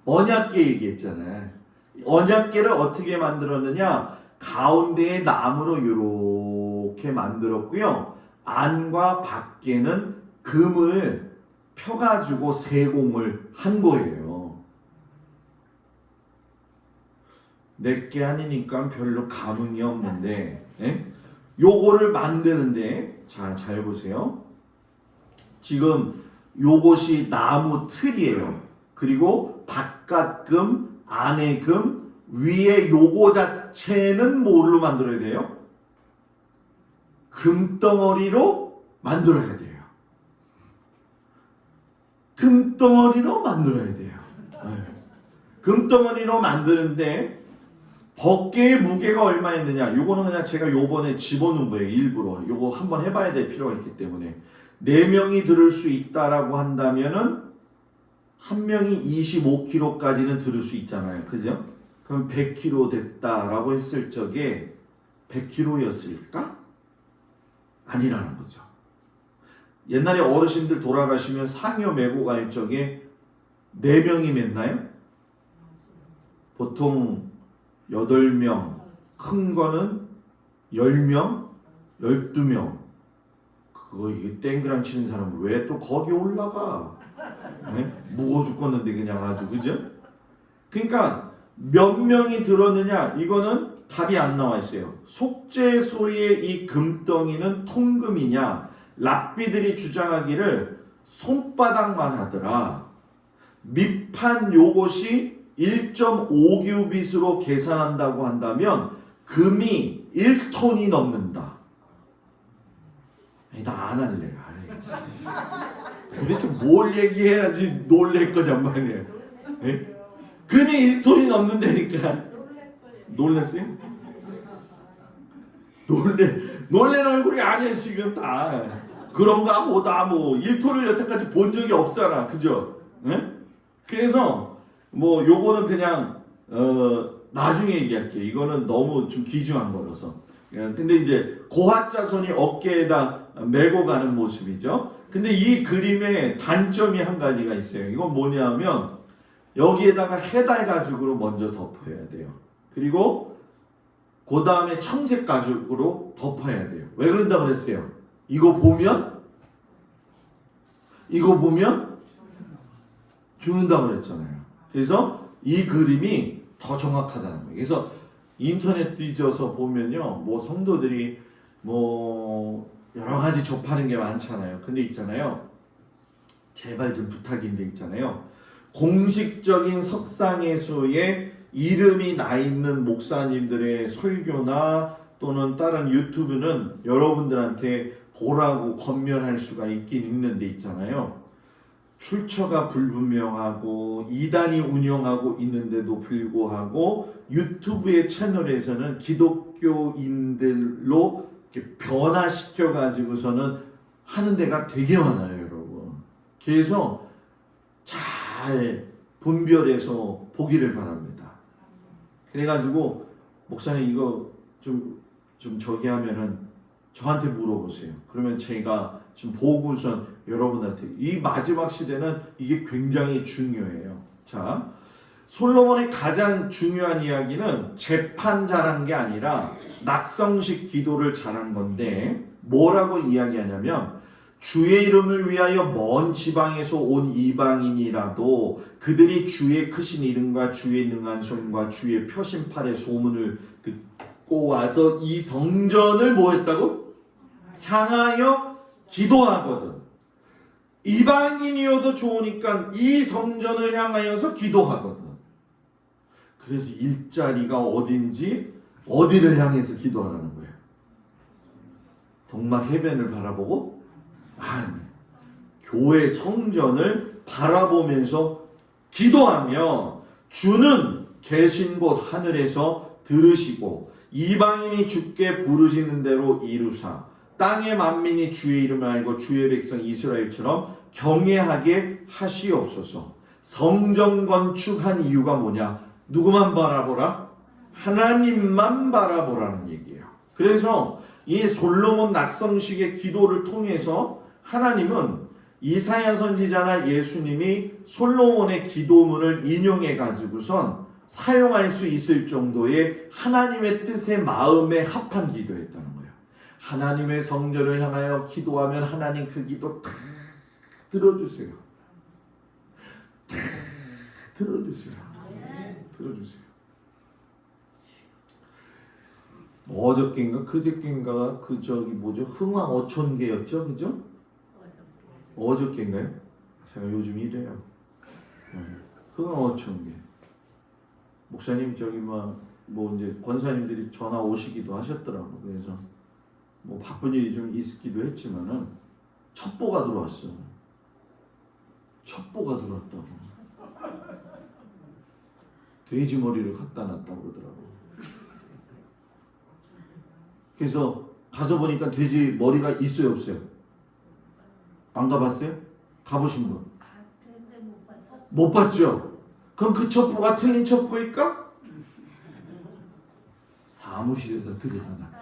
언약궤 얘기했잖아요. 언약궤를 어떻게 만들었느냐? 가운데에 나무로 이렇게 만들었고요. 안과 밖에는 금을 펴가지고 세공을 한 거예요. 내게 아니니까 별로 감흥이 없는데, 요거를 만드는데, 자, 잘 보세요. 지금 요것이 나무 틀이에요. 그리고 바깥 금, 안에 금, 위에 요거 자체는 뭘로 만들어야 돼요? 금덩어리로 만들어야 돼요. 금덩어리로 만들어야 돼요. 금덩어리로 만드는데 법궤의 무게가 얼마였느냐? 요거는 그냥 제가 요번에 집어넣은 거예요. 일부러. 요거 한번 해봐야 될 필요가 있기 때문에. 4명이 들을 수 있다라고 한다면은 한 명이 25kg까지는 들을 수 있잖아요. 그죠? 그럼 100kg 됐다라고 했을 적에 100kg였을까? 아니라는 거죠. 옛날에 어르신들 돌아가시면 상여 메고 갈 적에 4명이 맸나요? 보통 8명, 큰 거는 10명, 12명. 그거 이게 땡그랑 치는 사람은 왜 또 거기 올라가? 네? 무거워 죽겠는데 그냥 아주, 그죠? 그러니까 몇 명이 들었느냐? 이거는 답이 안 나와 있어요. 속죄소의 이 금덩이는 통금이냐? 랍비들이 주장하기를 손바닥만 하더라. 밑판 요것이 1.5규빗으로 계산한다고 한다면 금이 1톤이 넘는다. 나 안 할래. 도대체 뭘 얘기해야지 놀랄 거냔 말이에요. 예? 금이 1톤이 넘는다니까. 놀랐어요? 놀란 얼굴이 아니야 지금 다. 그런가 보다 뭐 1톤을 여태까지 본 적이 없잖아. 그죠? 예? 그래서 뭐 요거는 그냥 나중에 얘기할게요. 이거는 너무 좀 귀중한 거라서. 근데 이제 고핫 자손이 어깨에다 메고 가는 모습이죠. 근데 이 그림에 단점이 한 가지가 있어요. 이건 뭐냐면 여기에다가 해달 가죽으로 먼저 덮어야 돼요. 그리고 그 다음에 청색 가죽으로 덮어야 돼요. 왜 그런다고 그랬어요? 이거 보면 죽는다고 그랬잖아요. 그래서 이 그림이 더 정확하다는 거예요. 그래서 인터넷 뒤져서 보면요, 뭐 성도들이 뭐 여러 가지 접하는 게 많잖아요. 근데 있잖아요, 제발 좀 부탁인데 있잖아요, 공식적인 석상예수에 이름이 나 있는 목사님들의 설교나 또는 다른 유튜브는 여러분들한테 보라고 권면할 수가 있긴 있는데 있잖아요, 출처가 불분명하고 이단이 운영하고 있는데도 불구하고 유튜브의 채널에서는 기독교인들로 이렇게 변화시켜 가지고서는 하는 데가 되게 많아요, 여러분. 그래서 잘 분별해서 보기를 바랍니다. 그래가지고 목사님 이거 좀 저기 하면은 저한테 물어보세요. 그러면 제가 지금 보고선 여러분한테, 이 마지막 시대는 이게 굉장히 중요해요. 자, 솔로몬의 가장 중요한 이야기는 재판 잘한 게 아니라 낙성식 기도를 잘한 건데, 뭐라고 이야기하냐면 주의 이름을 위하여 먼 지방에서 온 이방인이라도 그들이 주의 크신 이름과 주의 능한 손과 주의 표심팔의 소문을 듣고 와서 이 성전을 뭐 했다고? 향하여 기도하거든. 이방인이어도 좋으니까 이 성전을 향하여서 기도하거든. 그래서 일자리가 어딘지 어디를 향해서 기도하라는 거예요? 동막 해변을 바라보고? 아니, 교회 성전을 바라보면서 기도하며 주는 계신 곳 하늘에서 들으시고 이방인이 주께 부르시는 대로 이루사 땅의 만민이 주의 이름을 알고 주의 백성 이스라엘처럼 경외하게 하시옵소서. 성전 건축한 이유가 뭐냐? 누구만 바라보라? 하나님만 바라보라는 얘기예요. 그래서 이 솔로몬 낙성식의 기도를 통해서 하나님은 이사야 선지자나 예수님이 솔로몬의 기도문을 인용해 가지고선 사용할 수 있을 정도의 하나님의 뜻의 마음에 합한 기도였다는 거예요. 하나님의 성전을 향하여 기도하면 하나님 그 기도 다 들어주세요. 다 들어주세요. 들어주세요. 어저께인가 그저께인가 그 저기 뭐죠? 흥왕 어촌계였죠, 그죠? 어저께인가요? 제가 요즘 이래요. 흥왕 어촌계. 목사님 저기 뭐 이제 권사님들이 전화 오시기도 하셨더라고. 그래서 뭐 바쁜 일이 좀 있기도 했지만은 첩보가 들어왔어. 첩보가 들어왔다고. 돼지 머리를 갖다 놨다고 그러더라고. 그래서 가서 보니까 돼지 머리가 있어요, 없어요? 안 가봤어요? 가보신 분? 못 봤죠? 그럼 그 첩보가 틀린 첩보일까? 사무실에다 들여놔놨대.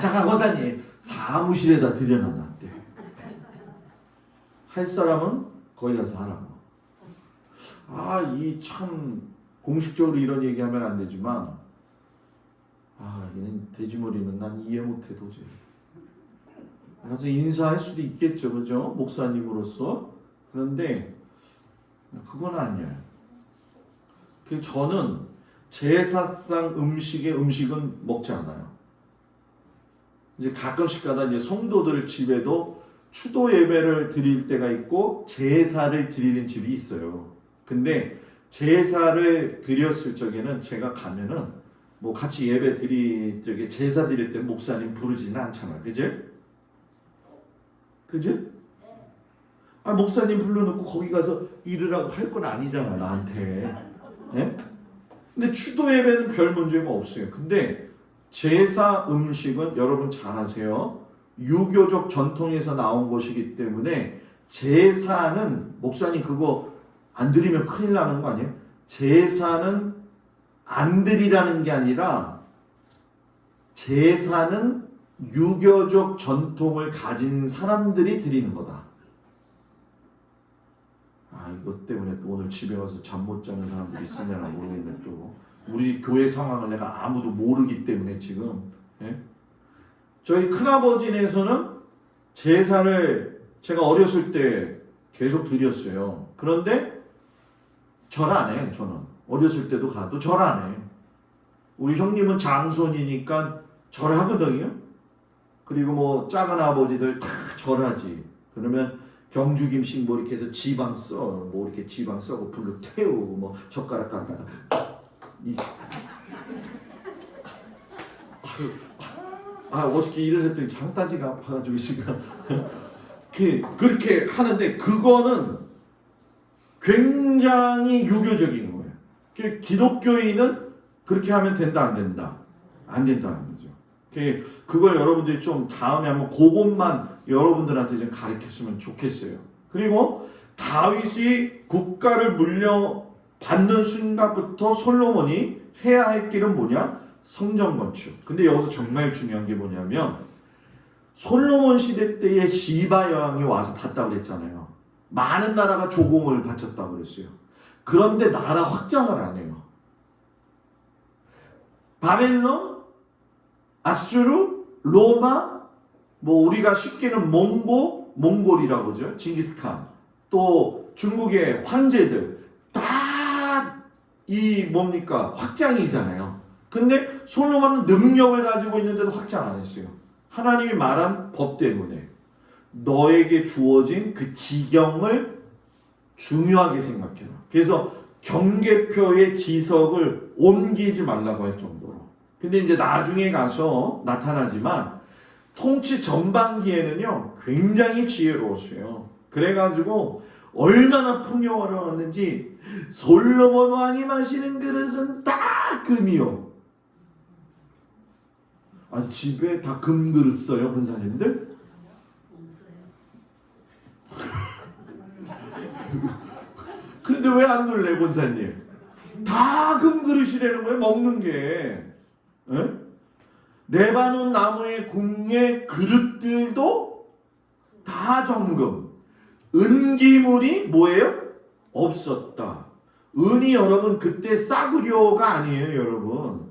잠깐 권사님, 사무실에다 들여놔놨대. 할 사람은 거기 가서 하라고. 이 참 공식적으로 이런 얘기하면 안 되지만 얘는 돼지머리는 난 이해 못해 도저히. 가서 인사할 수도 있겠죠, 그죠? 목사님으로서. 그런데 그건 아니에요. 저는 제사상 음식은 먹지 않아요. 이제 가끔씩 가다 이제 성도들 집에도 추도 예배를 드릴 때가 있고 제사를 드리는 집이 있어요. 근데 제사를 드렸을 적에는 제가 가면은 뭐 같이 예배 드릴 적에 제사 드릴 때 목사님 부르지는 않잖아, 그제? 그제? 목사님 불러놓고 거기 가서 이르라고 할 건 아니잖아, 나한테. 예? 근데 추도 예배는 별 문제가 없어요. 근데 제사 음식은 여러분 잘 아세요. 유교적 전통에서 나온 것이기 때문에 제사는 목사님 그거 안 드리면 큰일 나는 거 아니에요? 제사는 안 드리라는 게 아니라 제사는 유교적 전통을 가진 사람들이 드리는 거다. 이것 때문에 또 오늘 집에 와서 잠 못 자는 사람들이 있으려나 모르겠네. 또 우리 교회 상황을 내가 아무도 모르기 때문에 지금. 저희 큰아버지네에서는 제사를 제가 어렸을 때 계속 드렸어요. 그런데 절 안 해. 저는 어렸을 때도 가도 절 안 해. 우리 형님은 장손이니까 절하거든요. 그리고 뭐 작은 아버지들 다 절하지. 그러면 경주김씩 뭐 이렇게 해서 지방 뭐 이렇게 지방 써고 불로 태우고 뭐 젓가락 갖다가 어저께 일을 했더니 장따지가 아파가지고 지금 그렇게 하는데 그거는 굉장히 유교적인 거예요. 기독교인은 그렇게 하면 된다 안 된다? 안 된다는 거죠. 그걸 여러분들이 좀 다음에 한번 그것만 여러분들한테 좀 가르쳤으면 좋겠어요. 그리고 다윗이 국가를 물려받는 순간부터 솔로몬이 해야 할 길은 뭐냐? 성전 건축. 근데 여기서 정말 중요한 게 뭐냐면 솔로몬 시대 때에 시바 여왕이 와서 봤다고 그랬잖아요. 많은 나라가 조공을 바쳤다고 그랬어요. 그런데 나라 확장을 안 해요. 바벨론, 아수르, 로마, 뭐 우리가 쉽게는 몽골이라고 하죠. 징기스칸. 또 중국의 황제들 다 확장이잖아요. 근데 솔로몬은 능력을 가지고 있는데도 확장 안 했어요. 하나님이 말한 법 때문에 너에게 주어진 그 지경을 중요하게 생각해라. 그래서 경계표의 지석을 옮기지 말라고 할 정도로. 근데 이제 나중에 가서 나타나지만 통치 전반기에는요 굉장히 지혜로웠어요. 그래가지고 얼마나 풍요로웠는지 솔로몬 왕이 마시는 그릇은 다 금이요. 집에 다 금 그릇 써요, 권사님들? 그런데 왜 안 놀래, 권사님? 다 금 그릇이라는 거예요, 먹는 게. 레바논 나무의 궁의 그릇들도 다 정금. 은기물이 뭐예요? 없었다. 은이 여러분 그때 싸구려가 아니에요, 여러분.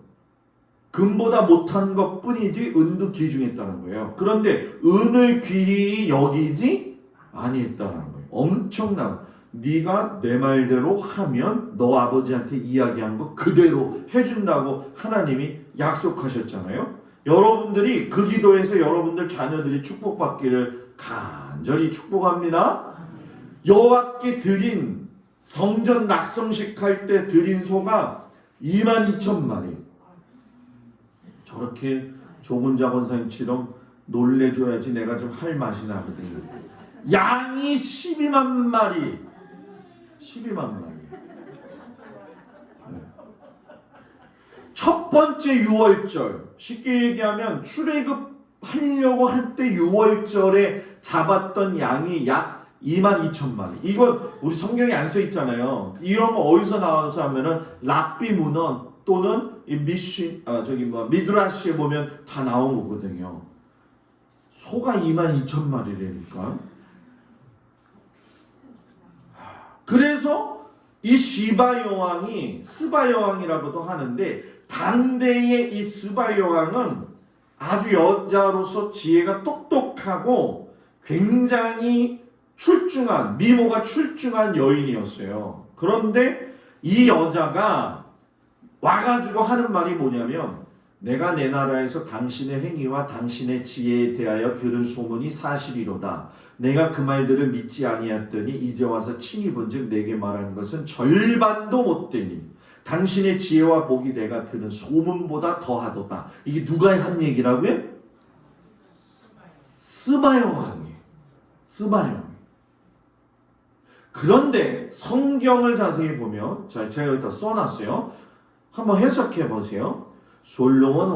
금보다 못한 것 뿐이지 은도 귀중했다는 거예요. 그런데 은을 귀히 여기지 아니했다는 거예요. 엄청난. 네가 내 말대로 하면 너 아버지한테 이야기한 거 그대로 해준다고 하나님이 약속하셨잖아요. 여러분들이 그 기도에서 여러분들 자녀들이 축복받기를 간절히 축복합니다. 여호와께 드린 성전 낙성식 할 때 드린 소가 22,000마리. 저렇게 조문자 권사님처럼 놀래줘야지 내가 좀 할 맛이 나거든요. 양이 12만 마리. 12만 마리. 네. 첫 번째 유월절, 쉽게 얘기하면 출애굽하려고 할 때 유월절에 잡았던 양이 약 22,000마리. 이건 우리 성경에 안 써 있잖아요. 이런 거 어디서 나와서 하면은 랍비 문헌 또는 미드라시에 보면 다 나온 거거든요. 소가 22,000마리라니까. 그래서 이 시바 여왕이 스바 여왕이라고도 하는데, 당대의 이 스바 여왕은 아주 여자로서 지혜가 똑똑하고 굉장히 출중한, 미모가 출중한 여인이었어요. 그런데 이 여자가 와가지고 하는 말이 뭐냐면, 내가 내 나라에서 당신의 행위와 당신의 지혜에 대하여 들은 소문이 사실이로다. 내가 그 말들을 믿지 아니하였더니 이제 와서 친히 본즉 내게 말하는 것은 절반도 못되니 당신의 지혜와 복이 내가 들은 소문보다 더하도다. 이게 누가 한 얘기라고요? 스바 여왕이에요. 스바 여왕. 그런데 성경을 자세히 보면, 자, 제가 여기다 써놨어요. 한번 해석해 보세요. 솔로몬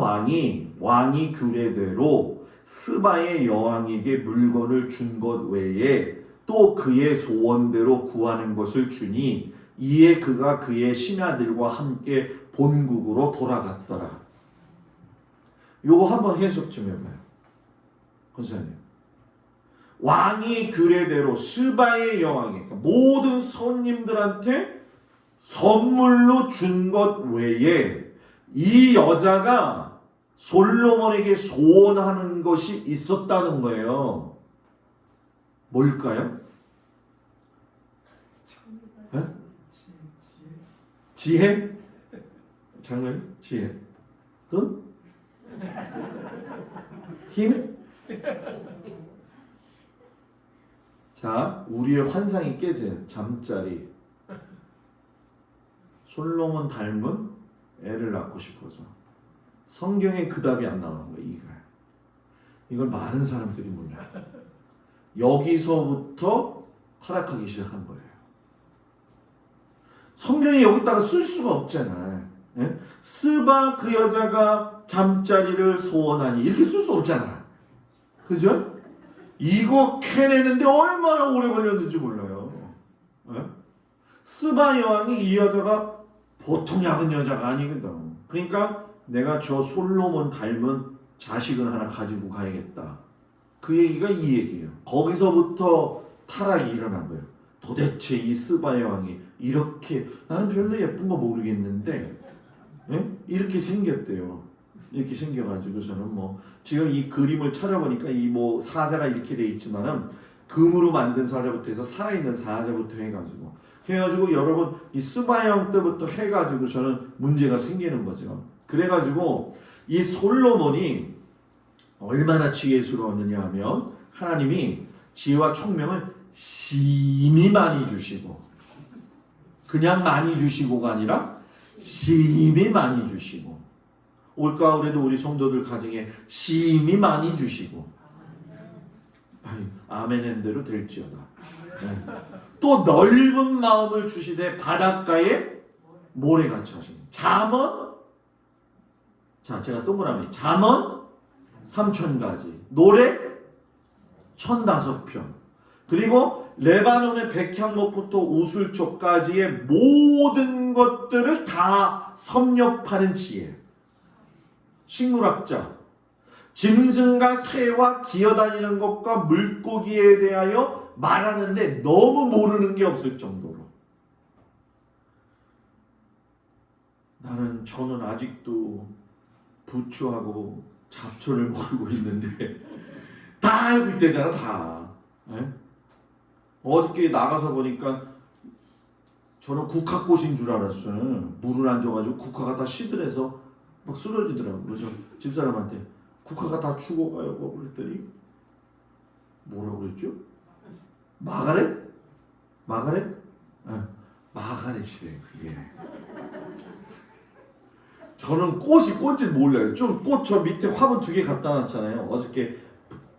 왕이 규례대로 스바의 여왕에게 물건을 준 것 외에 또 그의 소원대로 구하는 것을 주니 이에 그가 그의 신하들과 함께 본국으로 돌아갔더라. 요거 한번 해석 좀 해봐요. 권사님. 왕이 규례대로 스바의 여왕이, 그러니까 모든 손님들한테 선물로 준 것 외에 이 여자가 솔로몬에게 소원하는 것이 있었다는 거예요. 뭘까요? 네? 지혜? 장로님? 지혜. 돈? 힘? 자, 우리의 환상이 깨져요. 잠자리. 솔로몬 닮은 애를 낳고 싶어서. 성경에 그 답이 안 나오는 거예요. 이걸 많은 사람들이 몰라요. 여기서부터 타락하기 시작한 거예요. 성경에 여기다가 쓸 수가 없잖아요. 예? 스바 그 여자가 잠자리를 소원하니 이렇게 쓸 수 없잖아. 그죠? 이거 캐내는데 얼마나 오래 걸렸는지 몰라요. 예? 스바 여왕이 이 여자가 보통 약은 여자가 아니거든. 그러니까 내가 저 솔로몬 닮은 자식을 하나 가지고 가야겠다. 그 얘기가 이 얘기예요. 거기서부터 타락이 일어난 거예요. 도대체 이 스바 여왕이 이렇게, 나는 별로 예쁜 거 모르겠는데 이렇게 생겼대요. 이렇게 생겨가지고서는 뭐 지금 이 그림을 찾아보니까 이 뭐 사자가 이렇게 돼 있지만은 금으로 만든 사자부터 해서 살아있는 사자부터 해가지고 그래가지고 여러분 이 스바 여왕 때부터 해가지고서는 문제가 생기는 거죠. 그래가지고 이 솔로몬이 얼마나 지혜스러웠느냐 하면 하나님이 지혜와 총명을 심히 많이 주시고, 그냥 많이 주시고가 아니라 심히 많이 주시고, 올가을에도 우리 성도들 가정에 심히 많이 주시고, 아멘한 대로 될지어다. 네. 또 넓은 마음을 주시되 바닷가에 모래같이 하시니. 잠언, 자 제가 동그라미, 잠언 3,000가지, 노래 1,005편, 그리고 레바논의 백향목부터 우슬초까지의 모든 것들을 다 섭렵하는 지혜. 식물학자, 짐승과 새와 기어다니는 것과 물고기에 대하여 말하는데 너무 모르는 게 없을 정도로. 저는 아직도 부추하고 잡초를 먹고 있는데 다 알고 있대잖아 다. 예? 어저께 나가서 보니까 저는 국화꽃인 줄 알았어요. 물을 안 줘가지고 국화가 다 시들해서 막 쓰러지더라고요. 그래서 집사람한테 국화가 다 죽어가요 그랬더니 뭐라고 그랬죠? 마가렛? 마가렛? 마가렛이래 그게. 저는 꽃이 꽃인지 몰라요. 좀 꽃 저 밑에 화분 2개 갖다 놨잖아요. 어저께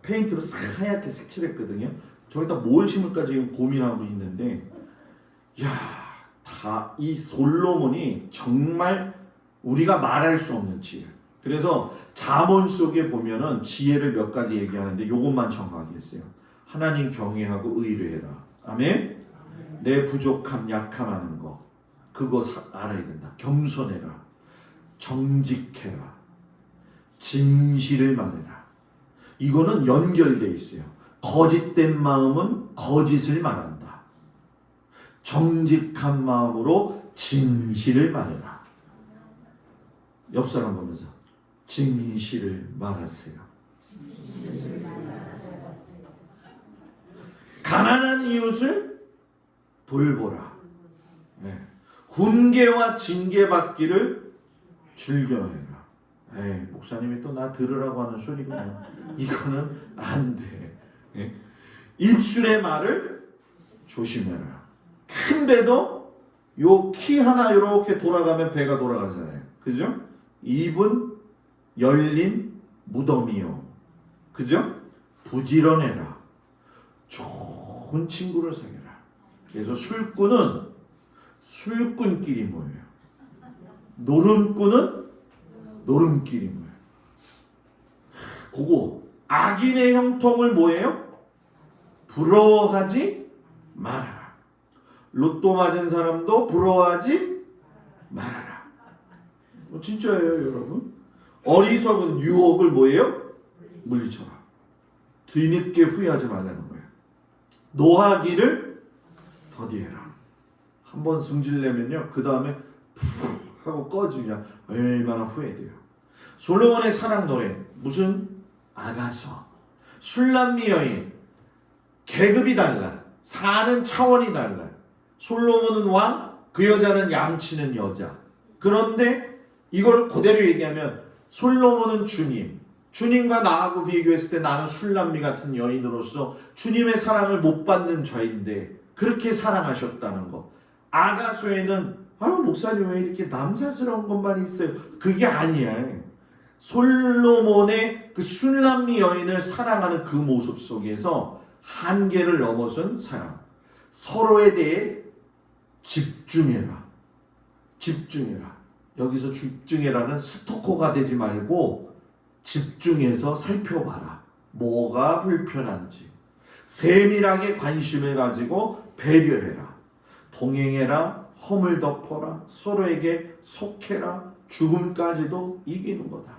페인트로 하얗게 색칠했거든요. 저기다 뭘 심을까 지금 고민하고 있는데, 야, 다 이 솔로몬이 정말 우리가 말할 수 없는 지혜. 그래서 잠언 속에 보면은 지혜를 몇 가지 얘기하는데 요것만 정하게 했어요. 하나님 경외하고 의뢰해라. 아멘. 내 부족함, 약함 하는 거 그거 알아야 된다. 겸손해라. 정직해라. 진실을 말해라. 이거는 연결돼 있어요. 거짓된 마음은 거짓을 말한다. 정직한 마음으로 진실을 말해라. 옆 사람 보면서 진실을 말하세요. 가난한 이웃을 돌보라. 네. 훈계와 징계받기를 즐겨해라. 에이, 목사님이 또 나 들으라고 하는 소리구나. 이거는 안 돼. 네. 입술의 말을 조심해라. 큰 배도 요 키 하나 이렇게 돌아가면 배가 돌아가잖아요. 그죠? 입은 열린 무덤이요. 그죠? 부지런해라. 좋은 친구를 사귀라. 그래서 술꾼은 술꾼끼리 모여요. 노름꾼은 노름끼리 모여요. 그거 악인의 형통을 뭐예요? 부러워하지 말아라. 로또 맞은 사람도 부러워하지 말아라. 진짜예요 여러분. 어리석은 유혹을 뭐예요? 물리쳐라. 뒤늦게 후회하지 말라는 거예요. 노하기를 더디해라. 한번 승질내면요 그 다음에 푹 하고 꺼지면 얼마나 후회돼요. 솔로몬의 사랑 노래 무슨 아가서, 술람미 여인, 계급이 달라, 사는 차원이 달라. 솔로몬은 왕, 그 여자는 양치는 여자. 그런데 이걸 그대로 얘기하면 솔로몬은 주님, 주님과 나하고 비교했을 때 나는 술람미 같은 여인으로서 주님의 사랑을 못 받는 자인데 그렇게 사랑하셨다는 거. 아가소에는 아유 목사님 왜 이렇게 남사스러운 것만 있어요. 그게 아니야. 솔로몬의 그 술람미 여인을 사랑하는 그 모습 속에서 한계를 넘어선 사랑. 서로에 대해 집중해라. 집중해라. 여기서 집중해라는 스토커가 되지 말고 집중해서 살펴봐라. 뭐가 불편한지. 세밀하게 관심을 가지고 배려해라. 동행해라. 허물 덮어라. 서로에게 속해라. 죽음까지도 이기는 거다.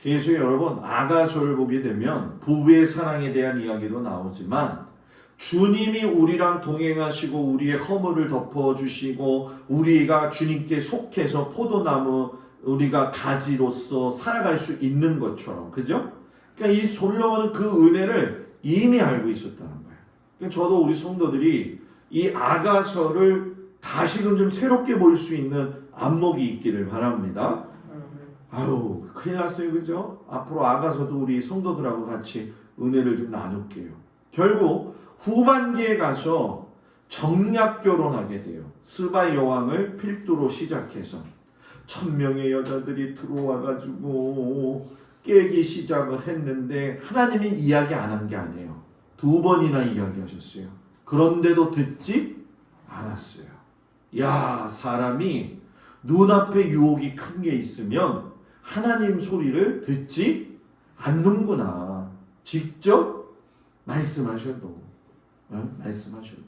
그래서 여러분 아가서를 보게 되면 부부의 사랑에 대한 이야기도 나오지만 주님이 우리랑 동행하시고 우리의 허물을 덮어주시고 우리가 주님께 속해서 포도나무 우리가 가지로서 살아갈 수 있는 것처럼, 그죠? 그러니까 이 솔로몬은 그 은혜를 이미 알고 있었다는 거예요. 그러니까 저도 우리 성도들이 이 아가서를 다시금 좀 새롭게 볼 수 있는 안목이 있기를 바랍니다. 아유 큰일 났어요, 그죠? 앞으로 아가서도 우리 성도들하고 같이 은혜를 좀 나눌게요. 결국 후반기에 가서 정략 결혼하게 돼요. 스바 여왕을 필두로 시작해서 1000명의 여자들이 들어와가지고 깨기 시작을 했는데 하나님이 이야기 안 한 게 아니에요. 2번이나 이야기하셨어요. 그런데도 듣지 않았어요. 야, 사람이 눈앞에 유혹이 큰 게 있으면 하나님 소리를 듣지 않는구나. 직접 말씀하셔도 말씀하셔도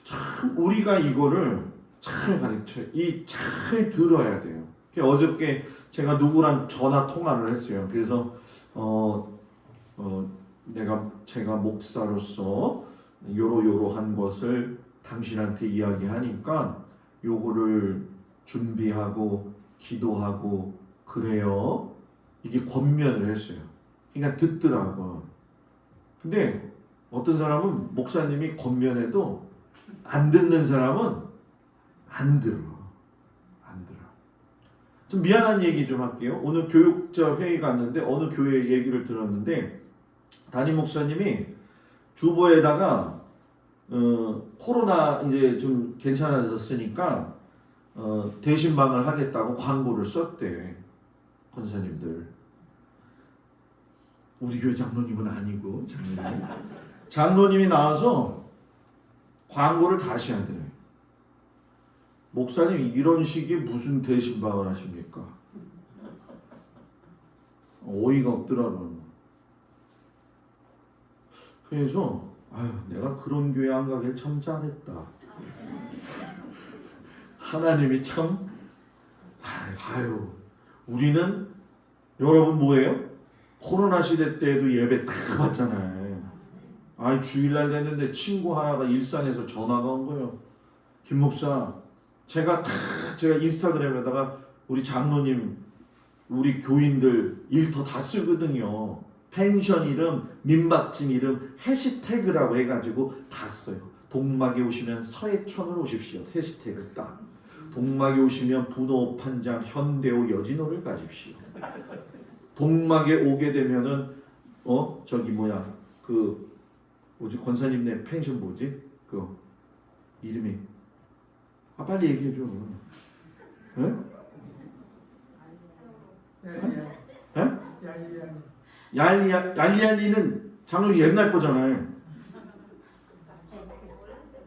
참 우리가 이거를 잘 가르쳐요. 잘 들어야 돼요. 어저께 제가 누구랑 전화 통화를 했어요. 그래서 제가 목사로서 요러요러한 것을 당신한테 이야기하니까 요거를 준비하고 기도하고 그래요. 이게 권면을 했어요. 그러니까 듣더라고. 근데 어떤 사람은 목사님이 권면해도 안 듣는 사람은 안 들어. 안 들어. 좀 미안한 얘기 좀 할게요. 오늘 교육자 회의 갔는데 어느 교회 얘기를 들었는데 담임 목사님이 주보에다가 코로나 이제 좀 괜찮아졌으니까 대신방을 하겠다고 광고를 썼대. 권사님들. 우리 교회 장로님은 아니고 장로님이 나와서 광고를 다시 하더래. 목사님 이런 식의 무슨 대신방을 하십니까? 어이가 없더라고요. 그래서 아유 내가 그런 교회 안 가길 참 잘했다. 하나님이 참 아유 우리는 여러분 뭐예요? 코로나 시대 때에도 예배 다 받잖아요. 아이 주일날 됐는데 친구 하나가 일산에서 전화가 온 거예요. 김 목사 제가 인스타그램에다가 우리 장로님 우리 교인들 일터 다 쓰거든요. 펜션 이름, 민박집 이름 해시태그라고 해가지고 다 써요. 동막에 오시면 서해천으로 오십시오. 해시태그 딱. 동막에 오시면 분호 판장 현대호 여진호를 가십시오. 동막에 오게 되면은 저기 뭐야 그 뭐지 권사님네 펜션 뭐지 그 이름이 빨리 얘기해 줘. 응? 얄리얄리는 장로님 옛날 거잖아요.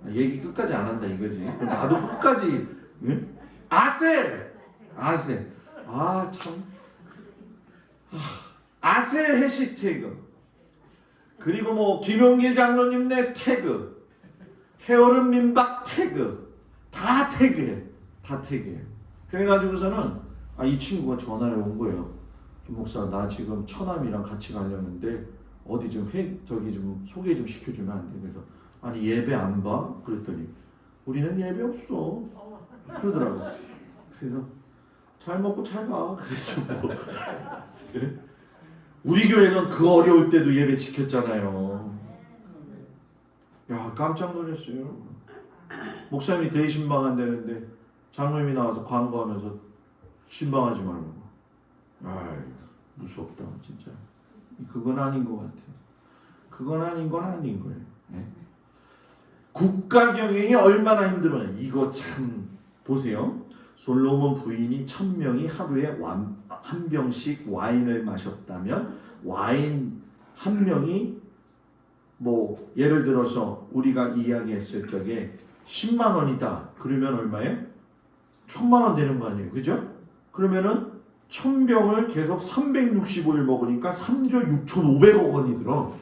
얘기 끝까지 안 한다 이거지. 나도 끝까지. 응? 아셀. 아 참. 아셀 해시태그. 그리고 뭐 김용길 장로님 네 태그. 헤어른 민박 태그. 다 태그해. 그래가지고서는 이 친구가 전화를 온 거예요. 김 목사 나 지금 처남이랑 같이 가려는데 어디 좀 저기 좀 소개 좀 시켜주면 안 돼? 그래서 아니 예배 안 봐? 그랬더니 우리는 예배 없어. 그러더라고. 그래서 잘 먹고 잘 가. 그래서 뭐 그래? 우리 교회는 그 어려울 때도 예배 지켰잖아요. 야 깜짝 놀랐어요. 목사님이 대신방 한다는데 장로님이 나와서 광고하면서 신방하지 말라고. 아이 무섭다 진짜. 그건 아닌 것 같아. 그건 아닌 건 아닌 거예요. 네? 국가 경영이 얼마나 힘들어요. 이거 참 보세요. 솔로몬 부인이 1000명이 하루에 한 병씩 와인을 마셨다면 와인 한 명이 뭐 예를 들어서 우리가 이야기했을 적에 10만 원이다. 그러면 얼마예요? 1000만 원 되는 거 아니에요. 그죠? 그러면은 1000병을 계속 365일 먹으니까 3조 6,500억 원이 들어.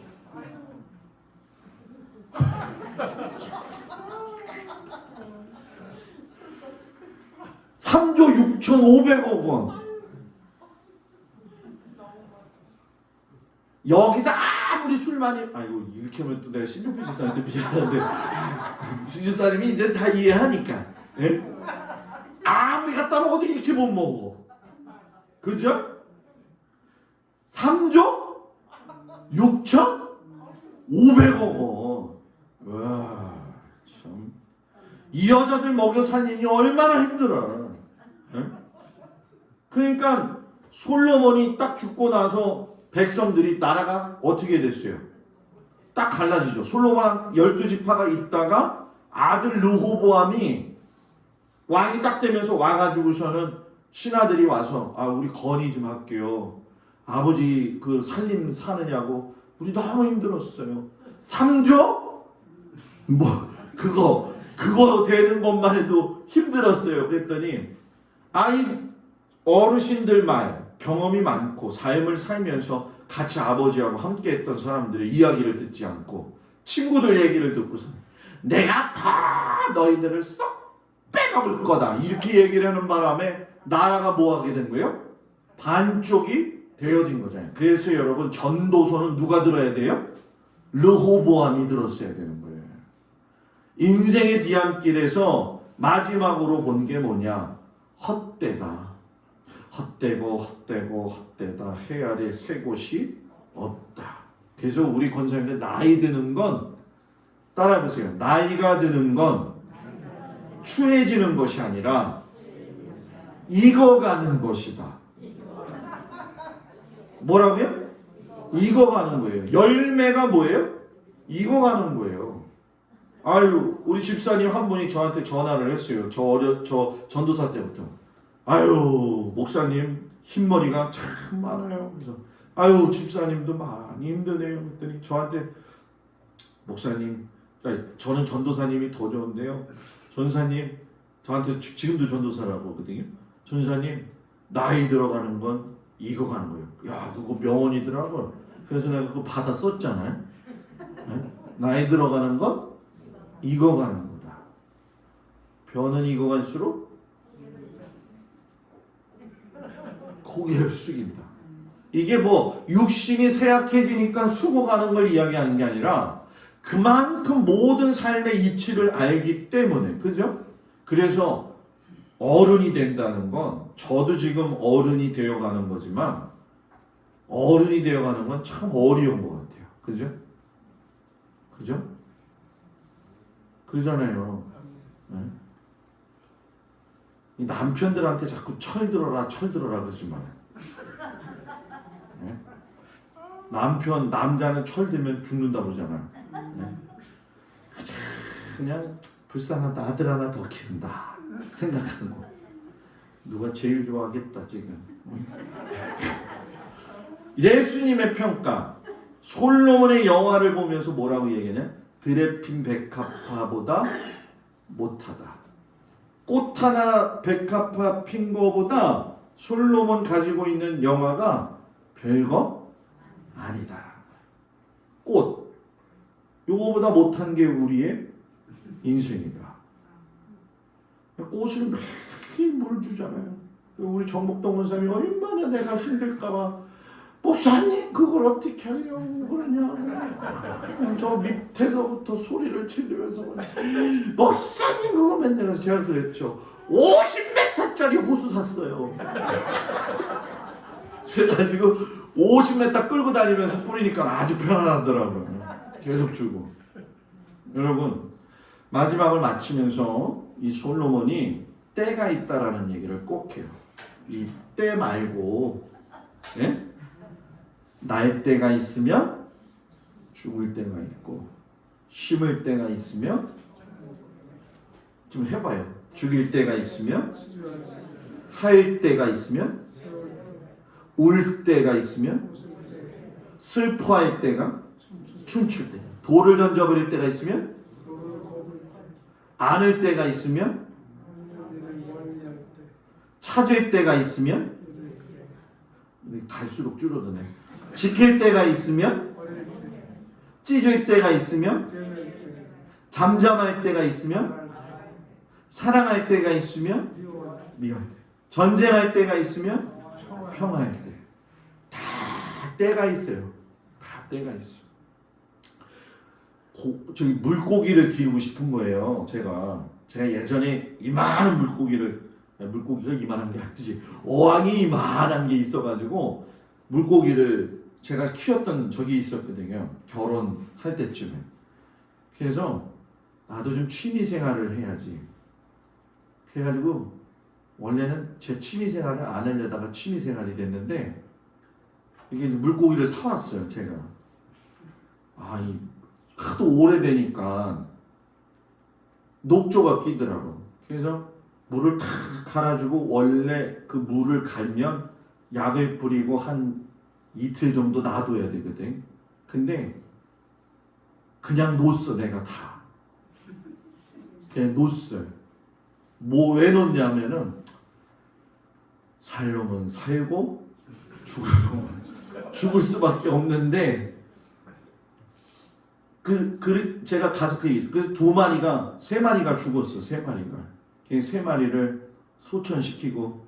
(3조 6,500억 원) 여기서 아무리 술 많이 아이고 이렇게 하면 또 내가 신종필 집사한테 미안한데 집사님이 이제 다 이해하니까 예? 아무리 갖다 먹어도 이렇게 못 먹어. 그죠? 3조 6,500억 원. 와, 참. 이 여자들 먹여 살리니 얼마나 힘들어. 네? 그러니까 솔로몬이 딱 죽고 나서 백성들이 나라가 어떻게 됐어요? 딱 갈라지죠. 솔로몬 12지파가 있다가 아들 르호보암이 왕이 딱 되면서 와가지고서는 신하들이 와서 우리 건의 좀 할게요. 아버지 그 살림 사느냐고 우리 너무 힘들었어요. 3조? 뭐 그거 되는 것만 해도 힘들었어요. 그랬더니 어르신들 말 경험이 많고 삶을 살면서 같이 아버지하고 함께 했던 사람들의 이야기를 듣지 않고 친구들 얘기를 듣고서 내가 다 너희들을 쏙 빼먹을 거다 이렇게 얘기를 하는 바람에 나라가 뭐 하게 된 거예요? 반쪽이 되어진 거잖아요. 그래서 여러분 전도서는 누가 들어야 돼요? 르호보암이 들었어야 되는 거예요. 인생의 뒤안길에서 마지막으로 본 게 뭐냐? 헛되다. 헛되고 헛되고 헛되다. 해 아래 새 곳이 없다. 그래서 우리 권사님들 나이 드는 건 따라해보세요. 나이가 드는 건 추해지는 것이 아니라 익어가는 것이다. 뭐라고요? 익어가는 거예요. 열매가 뭐예요? 익어가는 거예요. 아유, 우리 집사님 한 분이 저한테 전화를 했어요. 저 전도사 때부터. 아유, 목사님 흰머리가 참 많아요. 그래서 아유, 집사님도 많이 힘드네요. 그랬더니 저한테 목사님, 저는 전도사님이 더 좋은데요. 전사님, 저한테 지금도 전도사라고 하거든요. 전사님, 나이 들어가는 건 익어가는 거예요. 야, 그거 명언이더라고요. 그래서 내가 그거 받아 썼잖아요. 네? 나이 들어가는 건 익어가는 거다. 벼는 익어갈수록 고개를 숙인다. 이게 뭐 육신이 쇠약해지니까 죽어가는 걸 이야기하는 게 아니라 그만큼 모든 삶의 이치를 알기 때문에, 그죠? 그래서 어른이 된다는 건, 저도 지금 어른이 되어가는 거지만 어른이 되어가는 건 참 어려운 것 같아요. 그죠? 그죠? 그러잖아요. 네? 이 남편들한테 자꾸 철들어라 그러지 마요. 네? 남자는 철들면 죽는다 그러잖아요. 네? 그냥 불쌍하다, 아들 하나 더 키운다 생각하는 거. 누가 제일 좋아하겠다 지금. 예수님의 평가, 솔로몬의 영화를 보면서 뭐라고 얘기하냐? 드레핀 백합화보다 못하다. 꽃 하나 백합화 핀 거보다 솔로몬 가지고 있는 영화가 별거 아니다. 꽃, 요거보다 못한 게 우리의 인생이다. 꽃을 매일 물 주잖아요. 우리 정복동 원사님이 얼마나 내가 힘들까봐 목사님 그걸 어떻게 하려고 그러냐고 저 밑에서부터 소리를 지르면서 목사님 그거 맨날 제가 그랬죠. 50m짜리 호수 샀어요. 그래가지고 50m 끌고 다니면서 뿌리니까 아주 편안하더라고요. 계속 주고. 여러분, 마지막을 마치면서 이 솔로몬이 때가 있다라는 얘기를 꼭 해요. 이 때 말고, 예? 날 때가 있으면 죽을 때가 있고, 심을 때가 있으면, 좀 해봐요. 죽일 때가 있으면, 할 때가 있으면, 울 때가 있으면, 슬퍼할 때가, 춤출 때, 돌을 던져버릴 때가 있으면, 안을 때가 있으면, 찾을 때가 있으면, 갈수록 줄어드네. 지킬 때가 있으면, 찢을 때가 있으면, 잠잠할 때가 있으면, 사랑할 때가 있으면, 미워할 때, 전쟁할 때가 있으면, 평화할 때. 다 때가 있어요. 다 때가 있어. 저기 물고기를 기르고 싶은 거예요. 제가 예전에 이만한 물고기가 이만한 게 아니지, 어항이 이만한 게 있어가지고 물고기를 제가 키웠던 적이 있었거든요. 결혼할 때쯤에. 그래서 나도 좀 취미 생활을 해야지. 그래가지고 원래는 제 취미 생활을 안 하려다가 취미 생활이 됐는데, 이게 이제 물고기를 사왔어요. 제가 하도 오래되니까 녹조가 끼더라고. 그래서 물을 탁 갈아주고, 원래 그 물을 갈면 약을 뿌리고 한 이틀 정도 놔둬야 되거든. 근데 그냥 놓았어. 내가 다 그냥 놓았어요. 뭐 왜 놓냐면은 살려면 살고 죽으면 죽을 수밖에 없는데, 제가 가서 그 두 마리가, 세 마리가 죽었어. 세 마리가. 그 세 마리를 소천시키고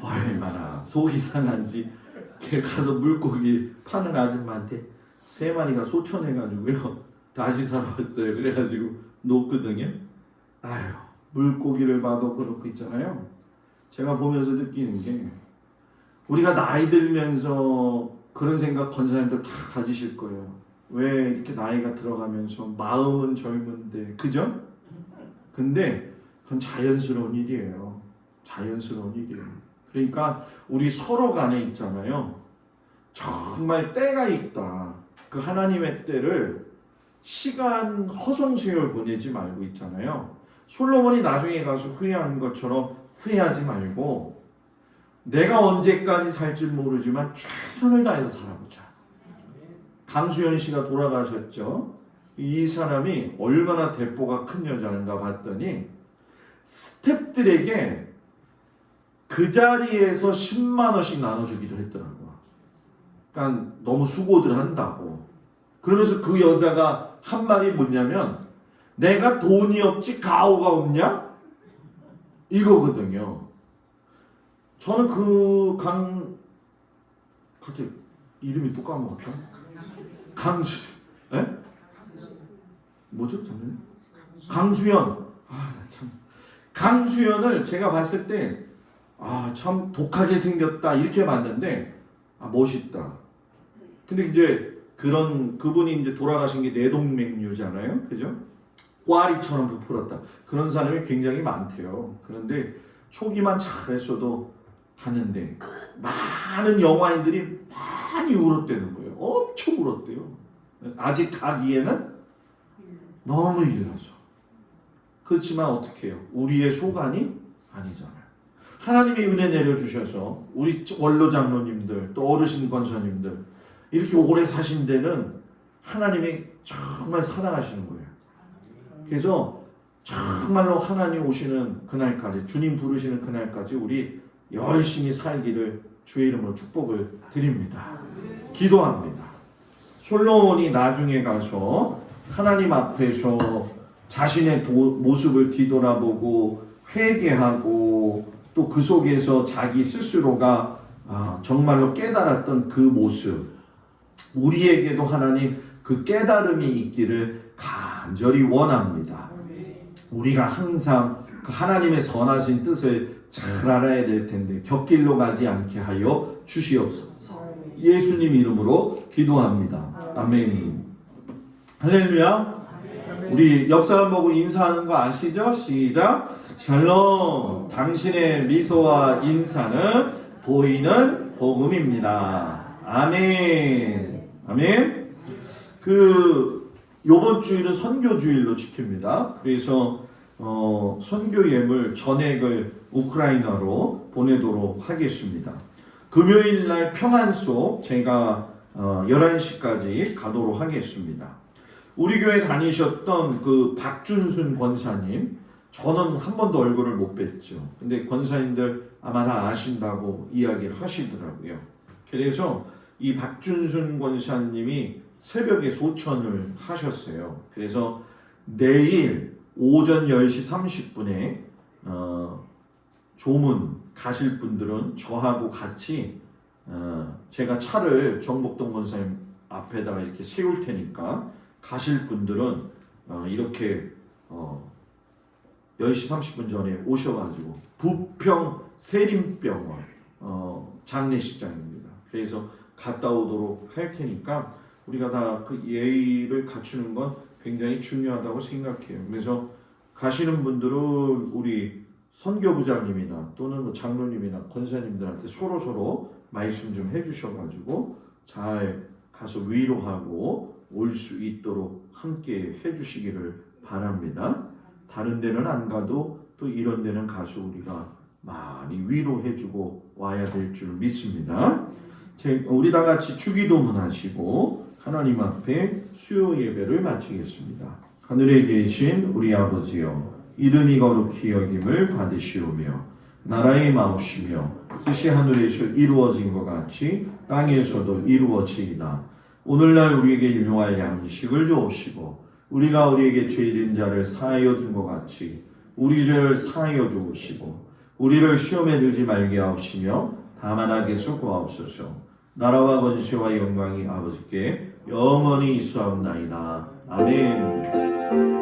얼마나 속이 상한지, 가서 물고기 파는 아줌마한테 세 마리가 소천해가지고요 다시 살아왔어요. 그래가지고 놓거든요. 아유, 물고기를 봐도 그렇고 있잖아요. 제가 보면서 느끼는 게 우리가 나이 들면서 그런 생각 권사님들 다 가지실 거예요. 왜 이렇게 나이가 들어가면서 마음은 젊은데, 그죠? 근데 그건 자연스러운 일이에요. 자연스러운 일이에요. 그러니까 우리 서로 간에 있잖아요. 정말 때가 있다. 그 하나님의 때를 시간 허송세월 보내지 말고 있잖아요. 솔로몬이 나중에 가서 후회한 것처럼 후회하지 말고 내가 언제까지 살지 모르지만 최선을 다해서 살아보자. 강수연 씨가 돌아가셨죠. 이 사람이 얼마나 대포가 큰 여자인가 봤더니 스태프들에게 그 자리에서 10만 원씩 나눠주기도 했더라고요. 그러니까 너무 수고들 한다고. 그러면서 그 여자가 한 말이 뭐냐면 내가 돈이 없지 가오가 없냐? 이거거든요. 저는 갑자기 이름이 또 까먹었다. 뭐죠, 잠깐만요. 강수연. 참. 강수연을 제가 봤을 때, 참 독하게 생겼다. 이렇게 봤는데, 멋있다. 근데 이제 그분이 이제 돌아가신 게 내동맥류잖아요. 그죠? 꽈리처럼 부풀었다. 그런 사람이 굉장히 많대요. 그런데 초기만 잘했어도 하는데, 많은 영화인들이 많이 울었대는 거예요. 엄청 울었대요. 아직 가기에는 너무 일러서. 그렇지만 어떻게 해요? 우리의 소관이 아니잖아요. 하나님이 은혜 내려주셔서 우리 원로 장로님들 또 어르신 권사님들 이렇게 오래 사신 데는 하나님이 정말 사랑하시는 거예요. 그래서 정말로 하나님 오시는 그날까지, 주님 부르시는 그날까지 우리 열심히 살기를 주의 이름으로 축복을 드립니다. 기도합니다. 솔로몬이 나중에 가서 하나님 앞에서 자신의 모습을 뒤돌아보고 회개하고 또 그 속에서 자기 스스로가 정말로 깨달았던 그 모습, 우리에게도 하나님 그 깨달음이 있기를 간절히 원합니다. 우리가 항상 그 하나님의 선하신 뜻을 잘 알아야 될 텐데 곁길로 가지 않게 하여 주시옵소서. 예수님 이름으로 기도합니다. 아멘. 할렐루야. 우리 옆 사람 보고 인사하는 거 아시죠? 시작. 샬롬. 당신의 미소와 인사는 보이는 복음입니다. 아멘. 아멘. 요번 주일은 선교주일로 지킵니다. 그래서 선교 예물 전액을 우크라이나로 보내도록 하겠습니다. 금요일 날 평안속 제가 11시까지 가도록 하겠습니다. 우리 교회 다니셨던 그 박준순 권사님, 저는 한 번도 얼굴을 못 뵀죠. 근데 권사님들 아마 다 아신다고 이야기를 하시더라고요. 그래서 이 박준순 권사님이 새벽에 소천을 하셨어요. 그래서 내일 오전 10시 30분에 조문 가실 분들은 저하고 같이 제가 차를 정복동 권사님 앞에다가 이렇게 세울 테니까 가실 분들은 이렇게 10시 30분 전에 오셔가지고 부평 세림병원 장례식장입니다. 그래서 갔다 오도록 할 테니까 우리가 다 그 예의를 갖추는 건 굉장히 중요하다고 생각해요. 그래서 가시는 분들은 우리 선교부장님이나 또는 뭐 장로님이나 권사님들한테 서로 말씀 좀 해주셔가지고 잘 가서 위로하고 올 수 있도록 함께 해주시기를 바랍니다. 다른 데는 안 가도 또 이런 데는 가서 우리가 많이 위로해주고 와야 될 줄 믿습니다. 우리 다 같이 주기도문 하시고 하나님 앞에 수요 예배를 마치겠습니다. 하늘에 계신 우리 아버지여, 이름이 거룩히 여김을 받으시오며 나라의 마옵시며 뜻이 하늘에서 이루어진 것 같이 땅에서도 이루어지이다. 오늘날 우리에게 일용할 양식을 주옵시고 우리가 우리에게 죄진 자를 사하여 준 것 같이 우리 죄를 사하여 주옵시고 우리를 시험에 들지 말게 하옵시며 다만 악에서 구하옵소서. 나라와 권세와 영광이 아버지께 영원히 있사옵나이다. 아멘.